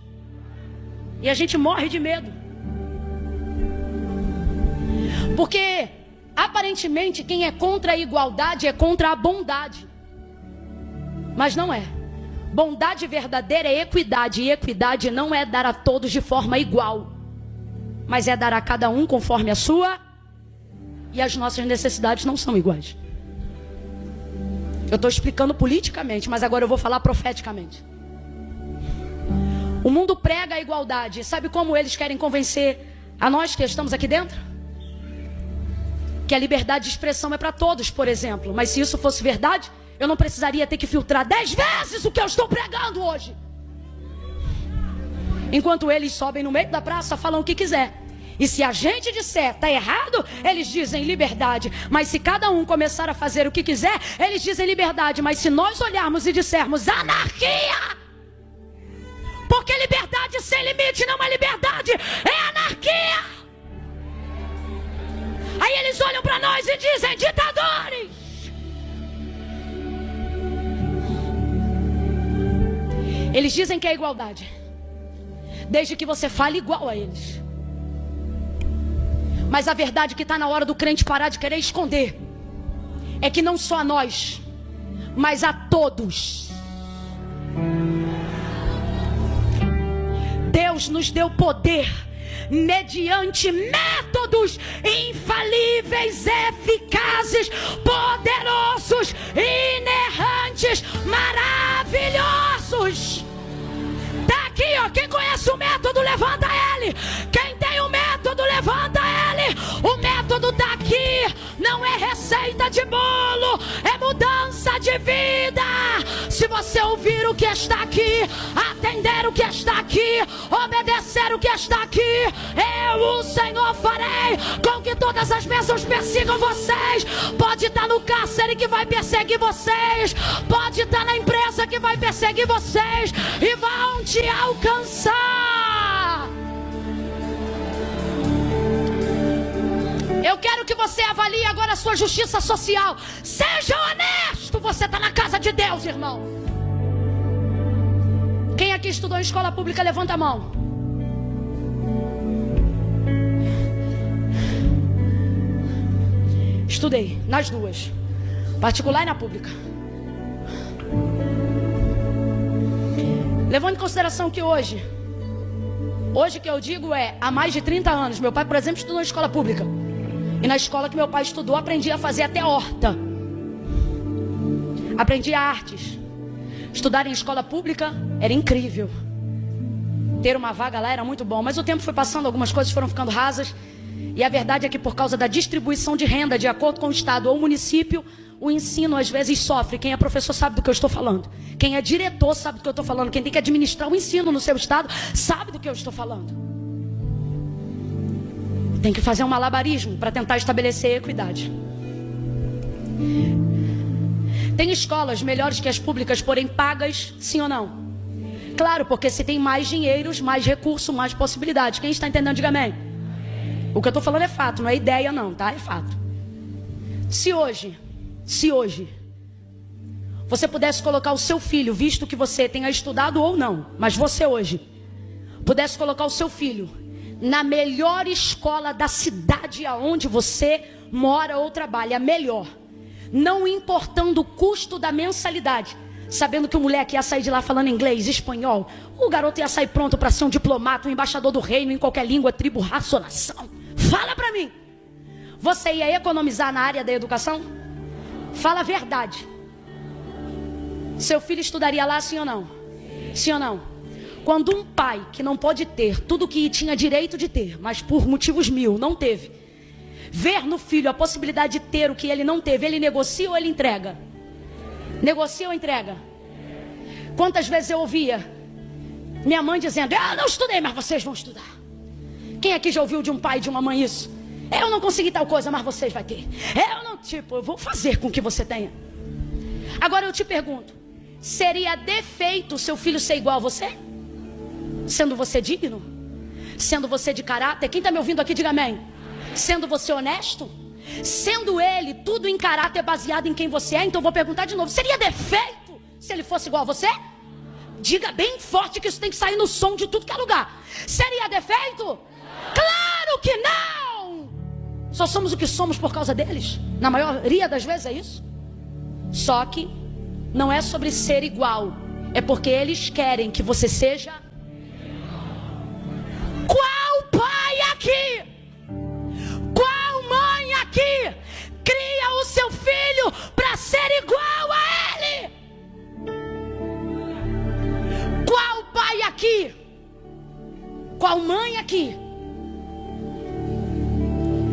E a gente morre de medo, porque aparentemente quem é contra a igualdade é contra a bondade. Mas não é. Bondade verdadeira é equidade. E equidade não é dar a todos de forma igual, mas é dar a cada um conforme a sua. E as nossas necessidades não são iguais. Eu estou explicando politicamente, mas agora eu vou falar profeticamente. O mundo prega a igualdade. Sabe como eles querem convencer a nós que estamos aqui dentro? Que a liberdade de expressão é para todos, por exemplo. Mas se isso fosse verdade, eu não precisaria ter que filtrar 10 vezes o que eu estou pregando hoje. Enquanto eles sobem no meio da praça, falam o que quiser. E se a gente disser tá errado, eles dizem liberdade. Mas se cada um começar a fazer o que quiser, eles dizem liberdade. Mas se nós olharmos e dissermos anarquia, porque liberdade sem limite não é liberdade, é anarquia. Aí eles olham para nós e dizem ditadores. Eles dizem que é igualdade, desde que você fale igual a eles. Mas a verdade que está na hora do crente parar de querer esconder é que não só a nós, mas a todos, Deus nos deu poder mediante métodos infalíveis, eficazes, poderosos, inerrantes, maravilhosos. Tá aqui, ó. Quem conhece o método, levanta ele. Quem tem o método, levanta ele. O método tá aqui. Não é receita de bolo, é mudança de vida. Se você ouvir o que está aqui, atender o que está aqui, obedecer o que está aqui, eu, o Senhor, farei com que todas as bênçãos persigam vocês. Pode estar no cárcere que vai perseguir vocês, pode estar na empresa que vai perseguir vocês e vão te alcançar. Eu quero que você avalie agora a sua justiça social. Seja honesto, você está na casa de Deus, irmão. Quem aqui estudou em escola pública, levanta a mão. Estudei nas duas, particular e na pública. Levando em consideração que hoje que eu digo há mais de 30 anos, meu pai, por exemplo, estudou em escola pública. E na escola que meu pai estudou, aprendi a fazer até horta. Aprendi artes. Estudar em escola pública era incrível. Ter uma vaga lá era muito bom. Mas o tempo foi passando, algumas coisas foram ficando rasas. E a verdade é que por causa da distribuição de renda, de acordo com o estado ou o município, o ensino às vezes sofre. Quem é professor sabe do que eu estou falando. Quem é diretor sabe do que eu estou falando. Quem tem que administrar o ensino no seu estado sabe do que eu estou falando. Tem que fazer um malabarismo para tentar estabelecer equidade. Tem escolas melhores que as públicas, porém pagas, sim ou não? Claro, porque se tem mais dinheiros, mais recurso, mais possibilidades. Quem está entendendo, diga amém. O que eu estou falando é fato, não é ideia não, tá? É fato. Se hoje você pudesse colocar o seu filho, visto que você tenha estudado ou não, mas você hoje pudesse colocar o seu filho na melhor escola da cidade aonde você mora ou trabalha, melhor, não importando o custo da mensalidade, sabendo que o moleque ia sair de lá falando inglês, espanhol, o garoto ia sair pronto para ser um diplomata, um embaixador do reino em qualquer língua, tribo, raça ou nação. Fala para mim, você ia economizar na área da educação? Fala a verdade. Seu filho estudaria lá, sim ou não? Sim ou não? Quando um pai que não pode ter tudo que tinha direito de ter, mas por motivos mil não teve, ver no filho a possibilidade de ter o que ele não teve, ele negocia ou ele entrega? Negocia ou entrega? Quantas vezes eu ouvia minha mãe dizendo: eu não estudei, mas vocês vão estudar. Quem aqui já ouviu de um pai e de uma mãe isso? Eu não consegui tal coisa, mas vocês vão ter. Eu vou fazer com que você tenha. Agora eu te pergunto, seria defeito seu filho ser igual a você? Sendo você digno? Sendo você de caráter? Quem está me ouvindo aqui, diga amém. Sendo você honesto? Sendo ele tudo em caráter baseado em quem você é? Então eu vou perguntar de novo, seria defeito se ele fosse igual a você? Diga bem forte que isso tem que sair no som de tudo que é lugar. Seria defeito? Claro que não! Só somos o que somos por causa deles. Na maioria das vezes é isso. Só que não é sobre ser igual, é porque eles querem que você seja. Qual pai aqui, qual mãe aqui cria o seu filho para ser igual a ele? Qual pai aqui, qual mãe aqui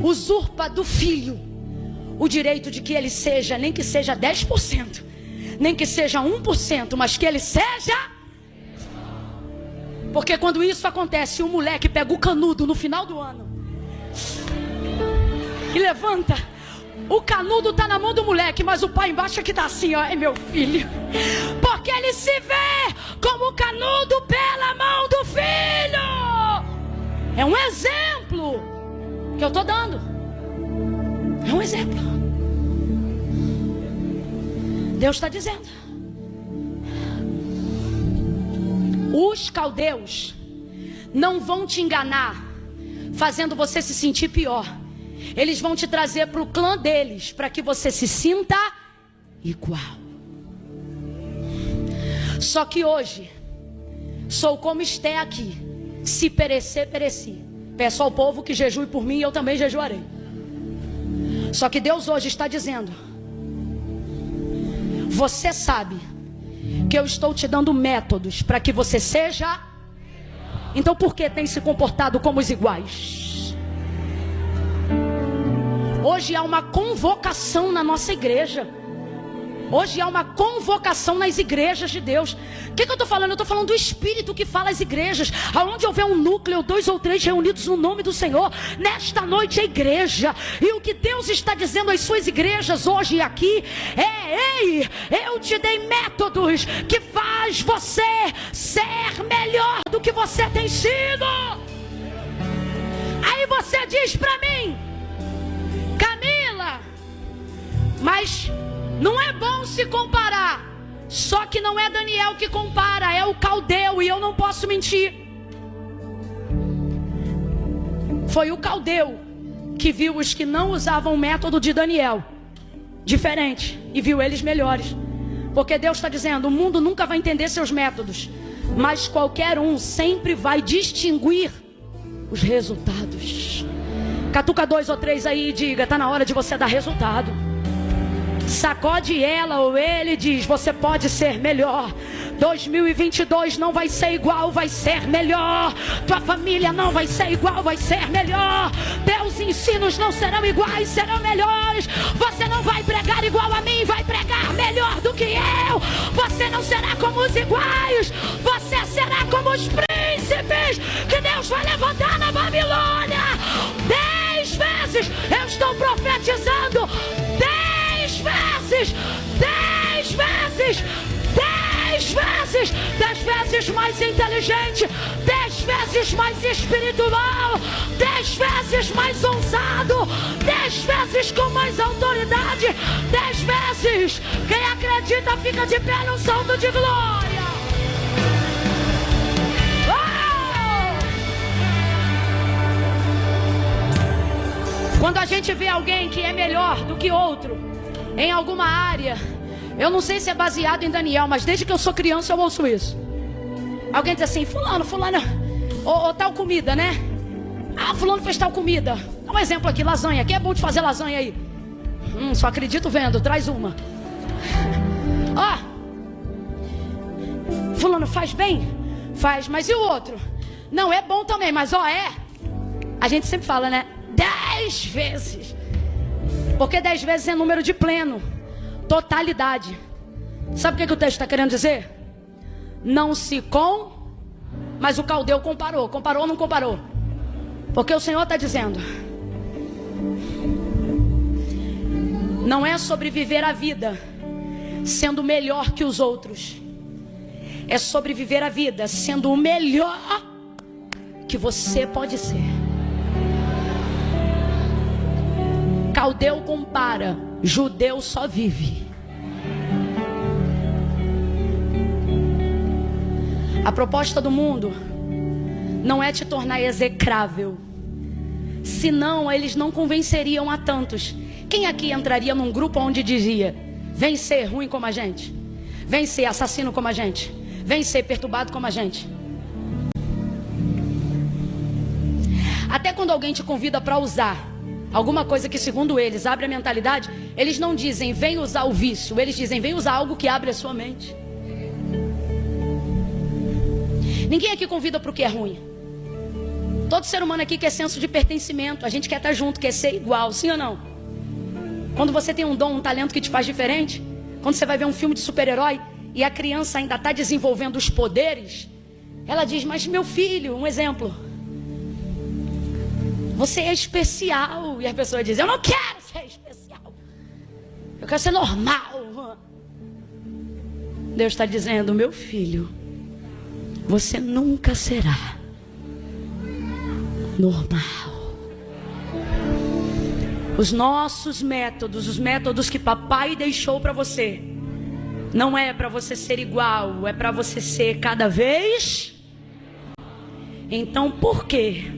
usurpa do filho o direito de que ele seja, nem que seja 10%, nem que seja 1%, mas que ele seja? Porque quando isso acontece, o moleque pega o canudo no final do ano e levanta. O canudo está na mão do moleque, mas o pai embaixo é que está assim, ó, é meu filho. Porque ele se vê como o canudo pela mão do filho. É um exemplo que eu estou dando. É um exemplo. Deus está dizendo. Os caldeus não vão te enganar, fazendo você se sentir pior. Eles vão te trazer para o clã deles, para que você se sinta igual. Só que hoje, sou como Esté aqui. Se perecer, pereci. Peço ao povo que jejue por mim e eu também jejuarei. Só que Deus hoje está dizendo: você sabe que eu estou te dando métodos para que você seja. Então por que tem se comportado como os iguais? Hoje há uma convocação na nossa igreja. Hoje há uma convocação nas igrejas de Deus. O que eu estou falando? Eu estou falando do Espírito que fala às igrejas. Aonde houver um núcleo, 2 ou 3 reunidos no nome do Senhor, nesta noite é igreja. E o que Deus está dizendo às suas igrejas hoje e aqui é: ei, eu te dei métodos que faz você ser melhor do que você tem sido. Aí você diz para mim: Camila, mas não é bom se comparar. Só que não é Daniel que compara, é o caldeu, e eu não posso mentir. Foi o caldeu que viu os que não usavam o método de Daniel diferente e viu eles melhores. Porque Deus está dizendo: o mundo nunca vai entender seus métodos, mas qualquer um sempre vai distinguir os resultados. Catuca 2 ou 3 aí e diga: está na hora de você dar resultado. Sacode ela ou ele e diz: você pode ser melhor. 2022 não vai ser igual, vai ser melhor. Tua família não vai ser igual, vai ser melhor. Teus ensinos não serão iguais, serão melhores. Você não vai pregar igual a mim, vai pregar melhor do que eu. Você não será como os iguais, você será como os príncipes que Deus vai levantar na Babilônia. 10 vezes eu estou profetizando. 10 vezes, 10 vezes, 10 vezes, 10 vezes mais inteligente, 10 vezes mais espiritual, 10 vezes mais ousado, 10 vezes com mais autoridade, 10 vezes. Quem acredita fica de pé num salto de glória. Oh! gente vê alguém que é melhor do que outro em alguma área, eu não sei se é baseado em Daniel, mas desde que eu sou criança eu ouço isso. Alguém diz assim: fulano, ou tal comida, né? Ah, fulano fez tal comida. Dá um exemplo aqui, lasanha. Quem é bom de fazer lasanha aí? Só acredito vendo, traz uma. Ó, fulano faz bem? Faz, mas e o outro? Não, é bom também, mas a gente sempre fala, né? 10 vezes. Porque 10 vezes é número de pleno, totalidade. Sabe o que o texto está querendo dizer? Não se mas o caldeu comparou ou não comparou? Porque o Senhor está dizendo: não é sobre viver a vida sendo melhor que os outros, é sobre viver a vida sendo o melhor que você pode ser. Caldeu compara, judeu só vive. A proposta do mundo não é te tornar execrável, senão eles não convenceriam a tantos. Quem aqui entraria num grupo onde dizia: vem ser ruim como a gente, vem ser assassino como a gente, vem ser perturbado como a gente? Até quando alguém te convida para usar alguma coisa que segundo eles abre a mentalidade, eles não dizem vem usar o vício, eles dizem vem usar algo que abre a sua mente. Ninguém aqui convida para o que é ruim. Todo ser humano aqui quer senso de pertencimento. A gente quer estar junto, quer ser igual, sim ou não? Quando você tem um dom, um talento que te faz diferente, quando você vai ver um filme de super-herói e a criança ainda está desenvolvendo os poderes, ela diz: mas meu filho, um exemplo, você é especial. E a pessoa diz: eu não quero ser especial, eu quero ser normal. Deus está dizendo: meu filho, você nunca será normal. Os nossos métodos, os métodos que papai deixou para você, não é para você ser igual, é para você ser cada vez. Então por que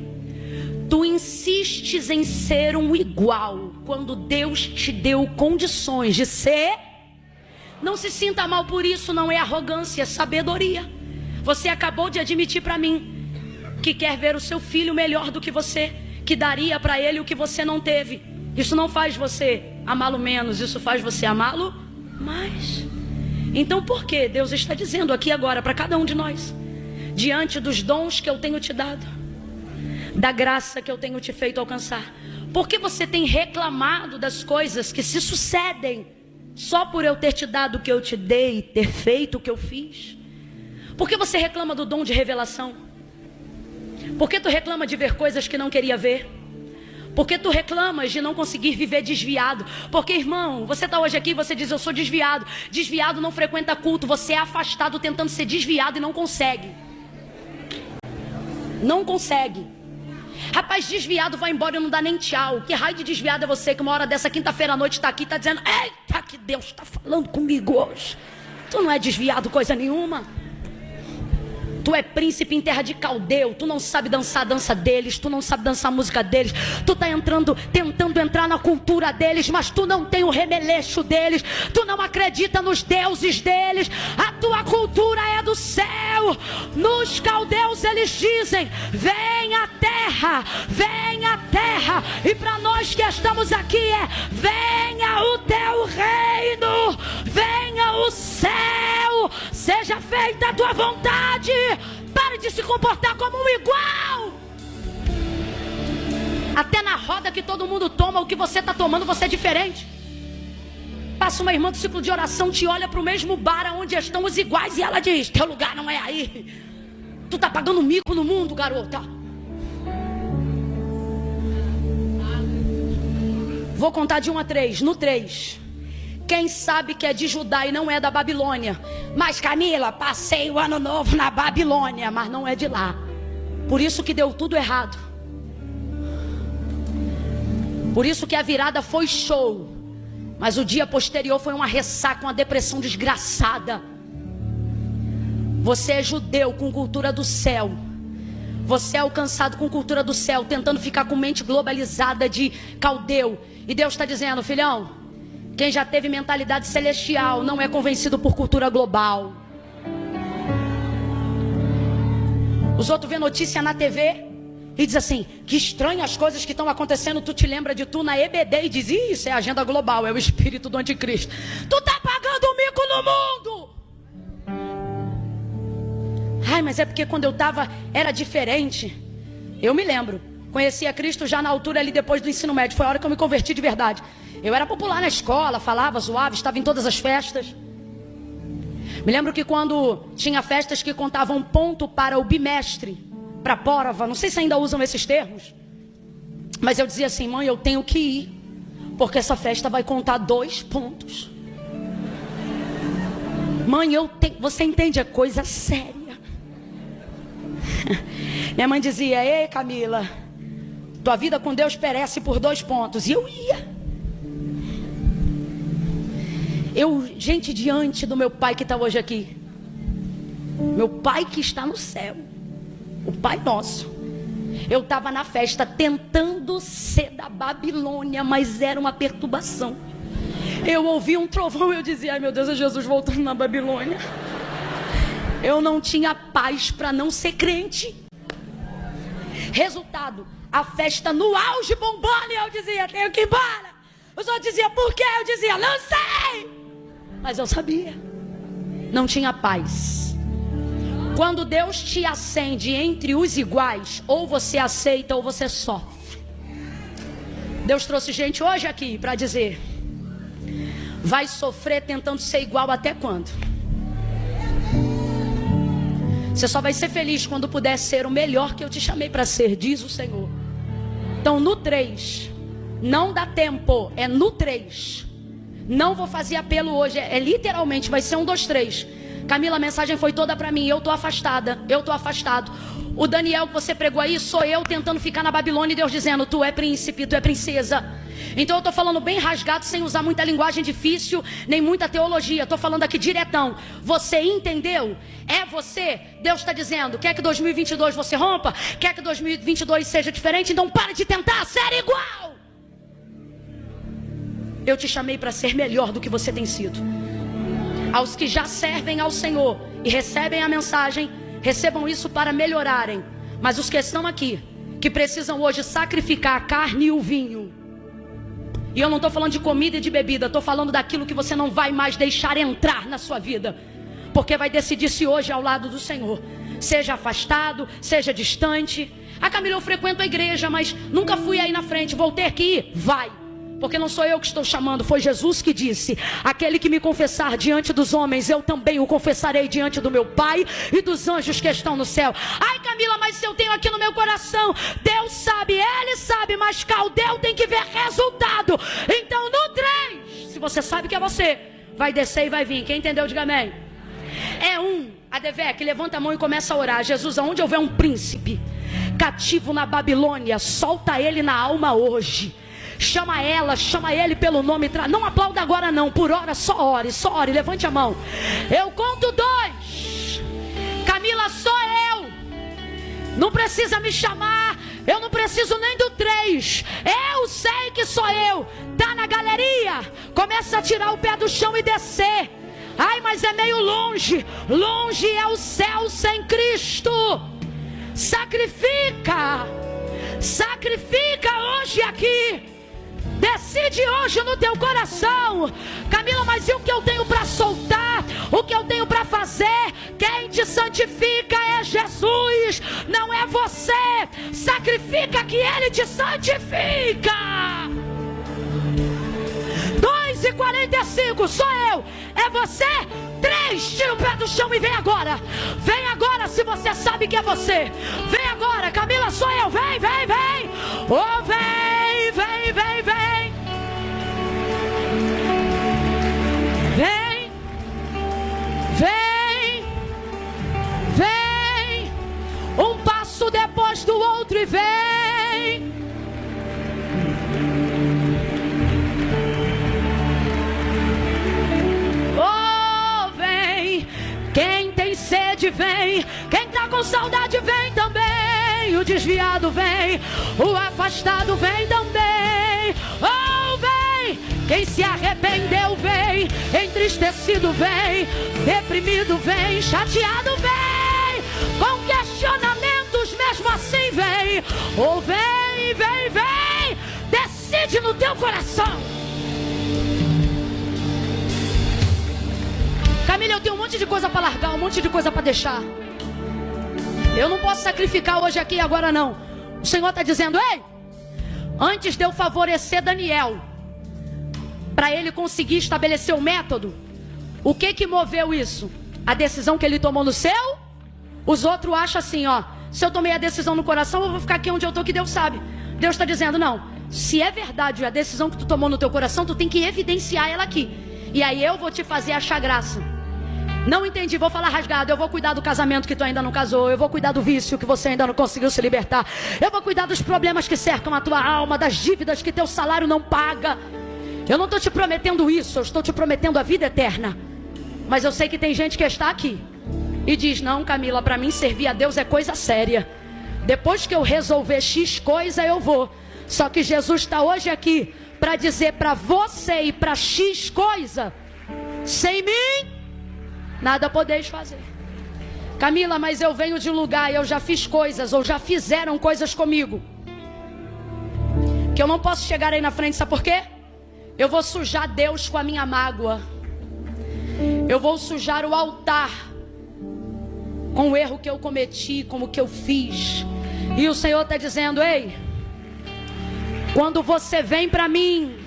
tu insistes em ser um igual quando Deus te deu condições de ser? Não se sinta mal por isso, não é arrogância, é sabedoria. Você acabou de admitir para mim que quer ver o seu filho melhor do que você, que daria para ele o que você não teve. Isso não faz você amá-lo menos, isso faz você amá-lo mais. Então por que Deus está dizendo aqui agora para cada um de nós, diante dos dons que eu tenho te dado, da graça que eu tenho te feito alcançar, por que você tem reclamado das coisas que se sucedem só por eu ter te dado o que eu te dei, ter feito o que eu fiz? Por que você reclama do dom de revelação? Por que tu reclama de ver coisas que não queria ver? Por que tu reclamas de não conseguir viver desviado? Porque, irmão, você está hoje aqui e você diz: eu sou desviado. Desviado não frequenta culto. Você é afastado tentando ser desviado e não consegue. Não consegue. Rapaz, desviado vai embora e não dá nem tchau. Que raio de desviado é você que uma hora dessa quinta-feira à noite está aqui e está dizendo: eita, que Deus está falando comigo hoje. Tu não é desviado coisa nenhuma. Tu é príncipe em terra de Caldeu. Tu não sabe dançar a dança deles. Tu não sabe dançar a música deles. Tu está tentando entrar na cultura deles, mas tu não tem o remeleixo deles. Tu não acredita nos deuses deles. A tua cultura é do céu. Nos caldeus eles dizem: vem a terra, vem a terra. E para nós que estamos aqui é: venha o teu reino, venha o céu, seja feita a tua vontade. Pare de se comportar como um igual. Até na roda que todo mundo toma, o que você está tomando, você é diferente. Passa uma irmã do ciclo de oração, te olha para o mesmo bar onde estão os iguais e ela diz: teu lugar não é aí. Tu tá pagando mico no mundo, garota. Vou contar de 1 a 3. No 3, quem sabe que é de Judá e não é da Babilônia? Mas Camila, passei o ano novo na Babilônia, mas não é de lá. Por isso que deu tudo errado. Por isso que a virada foi show, mas o dia posterior foi uma ressaca, uma depressão desgraçada. Você é judeu com cultura do céu. Você é alcançado com cultura do céu, tentando ficar com mente globalizada de caldeu. E Deus está dizendo, filhão, quem já teve mentalidade celestial não é convencido por cultura global. Os outros vêem notícia na TV e diz assim, que estranho as coisas que estão acontecendo. Tu te lembra de tu na EBD e diz, isso é agenda global, é o espírito do anticristo. Tu tá pagando um mico no mundo. Ai, mas é porque quando eu estava era diferente. Eu me lembro, conheci a Cristo já na altura ali depois do ensino médio. Foi a hora que eu me converti de verdade. Eu era popular na escola, falava, zoava, estava em todas as festas. Me lembro que quando tinha festas que contavam ponto para o bimestre, para a prova, não sei se ainda usam esses termos, mas eu dizia assim, mãe, eu tenho que ir, porque essa festa vai contar 2 pontos. Mãe, você entende, é coisa séria. Minha mãe dizia, ei Camila, tua vida com Deus perece por 2 pontos. E eu ia. Gente, diante do meu pai que está hoje aqui, meu pai que está no céu, o Pai Nosso, eu estava na festa tentando ser da Babilônia, mas era uma perturbação. Eu ouvi um trovão e eu dizia, ai meu Deus, é Jesus voltando na Babilônia. Eu não tinha paz para não ser crente. Resultado, a festa no auge bombando e eu dizia, tenho que ir embora. Os outros diziam, por quê? Eu dizia, não sei. Mas eu sabia. Não tinha paz. Quando Deus te acende entre os iguais, ou você aceita ou você sofre. Deus trouxe gente hoje aqui para dizer, vai sofrer tentando ser igual até quando? Você só vai ser feliz quando puder ser o melhor que eu te chamei para ser, diz o Senhor. Então no 3, não dá tempo, é no 3. Não vou fazer apelo hoje, é literalmente, vai ser 1, 2, 3. Camila, a mensagem foi toda para mim, eu tô afastada, eu tô afastado. O Daniel que você pregou aí, sou eu tentando ficar na Babilônia e Deus dizendo, tu é príncipe, tu é princesa. Então eu tô falando bem rasgado, sem usar muita linguagem difícil, nem muita teologia. Tô falando aqui diretão. Você entendeu? É você. Deus está dizendo, quer que 2022 você rompa? Quer que 2022 seja diferente? Então para de tentar ser igual. Eu te chamei para ser melhor do que você tem sido. Aos que já servem ao Senhor e recebem a mensagem, recebam isso para melhorarem. Mas os que estão aqui, que precisam hoje sacrificar a carne e o vinho. E eu não estou falando de comida e de bebida, estou falando daquilo que você não vai mais deixar entrar na sua vida. Porque vai decidir se hoje é ao lado do Senhor. Seja afastado, seja distante. Ah, Camila, eu frequento a igreja, mas nunca fui aí na frente, vou ter que ir? Vai. Porque não sou eu que estou chamando, foi Jesus que disse, aquele que me confessar diante dos homens, eu também o confessarei diante do meu Pai e dos anjos que estão no céu. Ai Camila, mas se eu tenho aqui no meu coração, Deus sabe, Ele sabe, mas Caldeu tem que ver resultado. Então no 3, se você sabe que é você, vai descer e vai vir. Quem entendeu, diga amém. É 1, Adevec, levanta a mão e começa a orar. Jesus, aonde houver um príncipe cativo na Babilônia, solta ele na alma hoje. Chama ela, chama ele pelo nome. Não aplauda agora não, por hora só ore, levante a mão. Eu conto 2. Camila, sou eu. Não precisa me chamar, eu não preciso nem do 3. Eu sei que sou eu. Tá na galeria, começa a tirar o pé do chão e descer. Ai, mas é meio longe. Longe é o céu sem Cristo. Sacrifica hoje aqui. Decide hoje no teu coração. Camila, mas e o que eu tenho para soltar? O que eu tenho para fazer? Quem te santifica é Jesus, não é você. Sacrifica que Ele te santifica. 2:45, sou eu, é você. 3, tira o pé do chão e vem agora. Vem agora se você sabe que é você. Vem agora, Camila, sou eu. Vem. Oh, vem. Vem. Um passo depois do outro e vem. Oh, vem. Quem tem sede, vem. Quem tá com saudade, vem também. vem, o desviado vem, o afastado vem também. Oh, vem, quem se arrependeu vem, entristecido vem, deprimido vem, chateado vem, com questionamentos mesmo assim vem. Oh, vem, vem, vem, decide no teu coração. Camila, eu tenho um monte de coisa para largar, um monte de coisa para deixar. Eu não posso sacrificar hoje aqui e agora não. O Senhor está dizendo: ei, antes de eu favorecer Daniel, para ele conseguir estabelecer o método, o que moveu isso? A decisão que ele tomou no seu? Os outros acham assim, ó, se eu tomei a decisão no coração, eu vou ficar aqui onde eu estou, que Deus sabe. Deus está dizendo: não, se é verdade a decisão que tu tomou no teu coração, tu tem que evidenciar ela aqui. E aí eu vou te fazer achar graça. Não entendi, vou falar rasgado. Eu vou cuidar do casamento que tu ainda não casou. Eu vou cuidar do vício que você ainda não conseguiu se libertar. Eu vou cuidar dos problemas que cercam a tua alma, das dívidas que teu salário não paga. Eu não estou te prometendo isso, eu estou te prometendo a vida eterna. Mas eu sei que tem gente que está aqui e diz: não, Camila, para mim servir a Deus é coisa séria. Depois que eu resolver X coisa, eu vou. Só que Jesus está hoje aqui para dizer para você e para X coisa: sem mim nada podeis fazer. Camila, mas eu venho de um lugar e eu já fiz coisas, ou já fizeram coisas comigo, que eu não posso chegar aí na frente, sabe por quê? Eu vou sujar Deus com a minha mágoa. Eu vou sujar o altar com o erro que eu cometi, com o que eu fiz. E o Senhor está dizendo: ei, quando você vem para mim,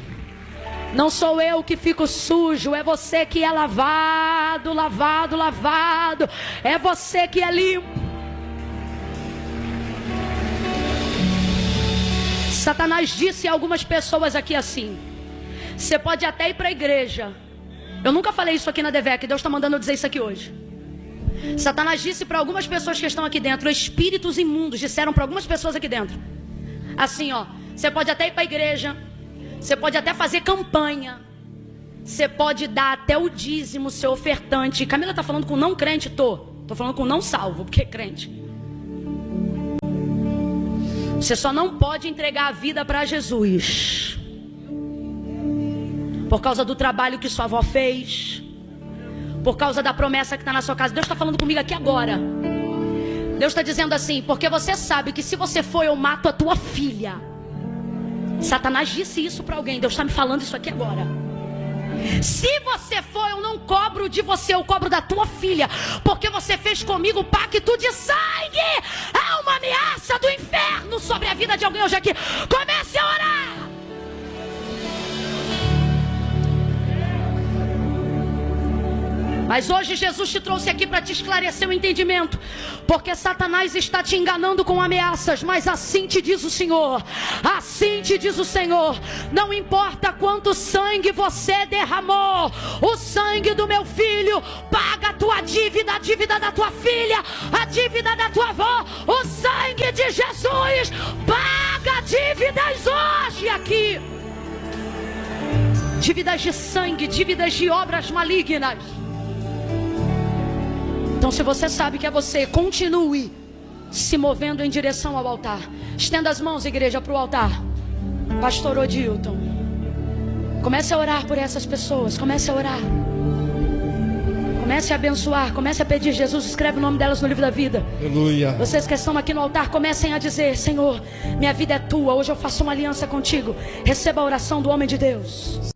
não sou eu que fico sujo, é você que é lavado, lavado, lavado. É você que é limpo. Satanás disse a algumas pessoas aqui assim: você pode até ir para a igreja. Eu nunca falei isso aqui na DVEC, Deus está mandando eu dizer isso aqui hoje. Satanás disse para algumas pessoas que estão aqui dentro, espíritos imundos disseram para algumas pessoas aqui dentro, assim, ó: você pode até ir para a igreja, você pode até fazer campanha, você pode dar até o dízimo, ser ofertante. Camila está falando com não crente? Tô falando com não salvo, porque é crente. Você só não pode entregar a vida para Jesus por causa do trabalho que sua avó fez, por causa da promessa que está na sua casa. Deus está falando comigo aqui agora. Deus está dizendo assim: porque você sabe que se você for, eu mato a tua filha. Satanás disse isso para alguém. Deus está me falando isso aqui agora. Se você for, eu não cobro de você, eu cobro da tua filha, porque você fez comigo pacto de sangue. É uma ameaça do inferno sobre a vida de alguém hoje aqui. Comece a orar. Mas hoje Jesus te trouxe aqui para te esclarecer o entendimento, porque Satanás está te enganando com ameaças. Mas assim te diz o Senhor, assim te diz o Senhor: não importa quanto sangue você derramou, o sangue do meu filho paga a tua dívida, a dívida da tua filha, a dívida da tua avó. O sangue de Jesus paga dívidas hoje aqui, dívidas de sangue, dívidas de obras malignas. Então, se você sabe que é você, continue se movendo em direção ao altar. Estenda as mãos, igreja, para o altar. Pastor Odilton, comece a orar por essas pessoas. Comece a orar. Comece a abençoar. Comece a pedir. Jesus escreve o nome delas no livro da vida. Aleluia. Vocês que estão aqui no altar, comecem a dizer: Senhor, minha vida é tua. Hoje eu faço uma aliança contigo. Receba a oração do homem de Deus.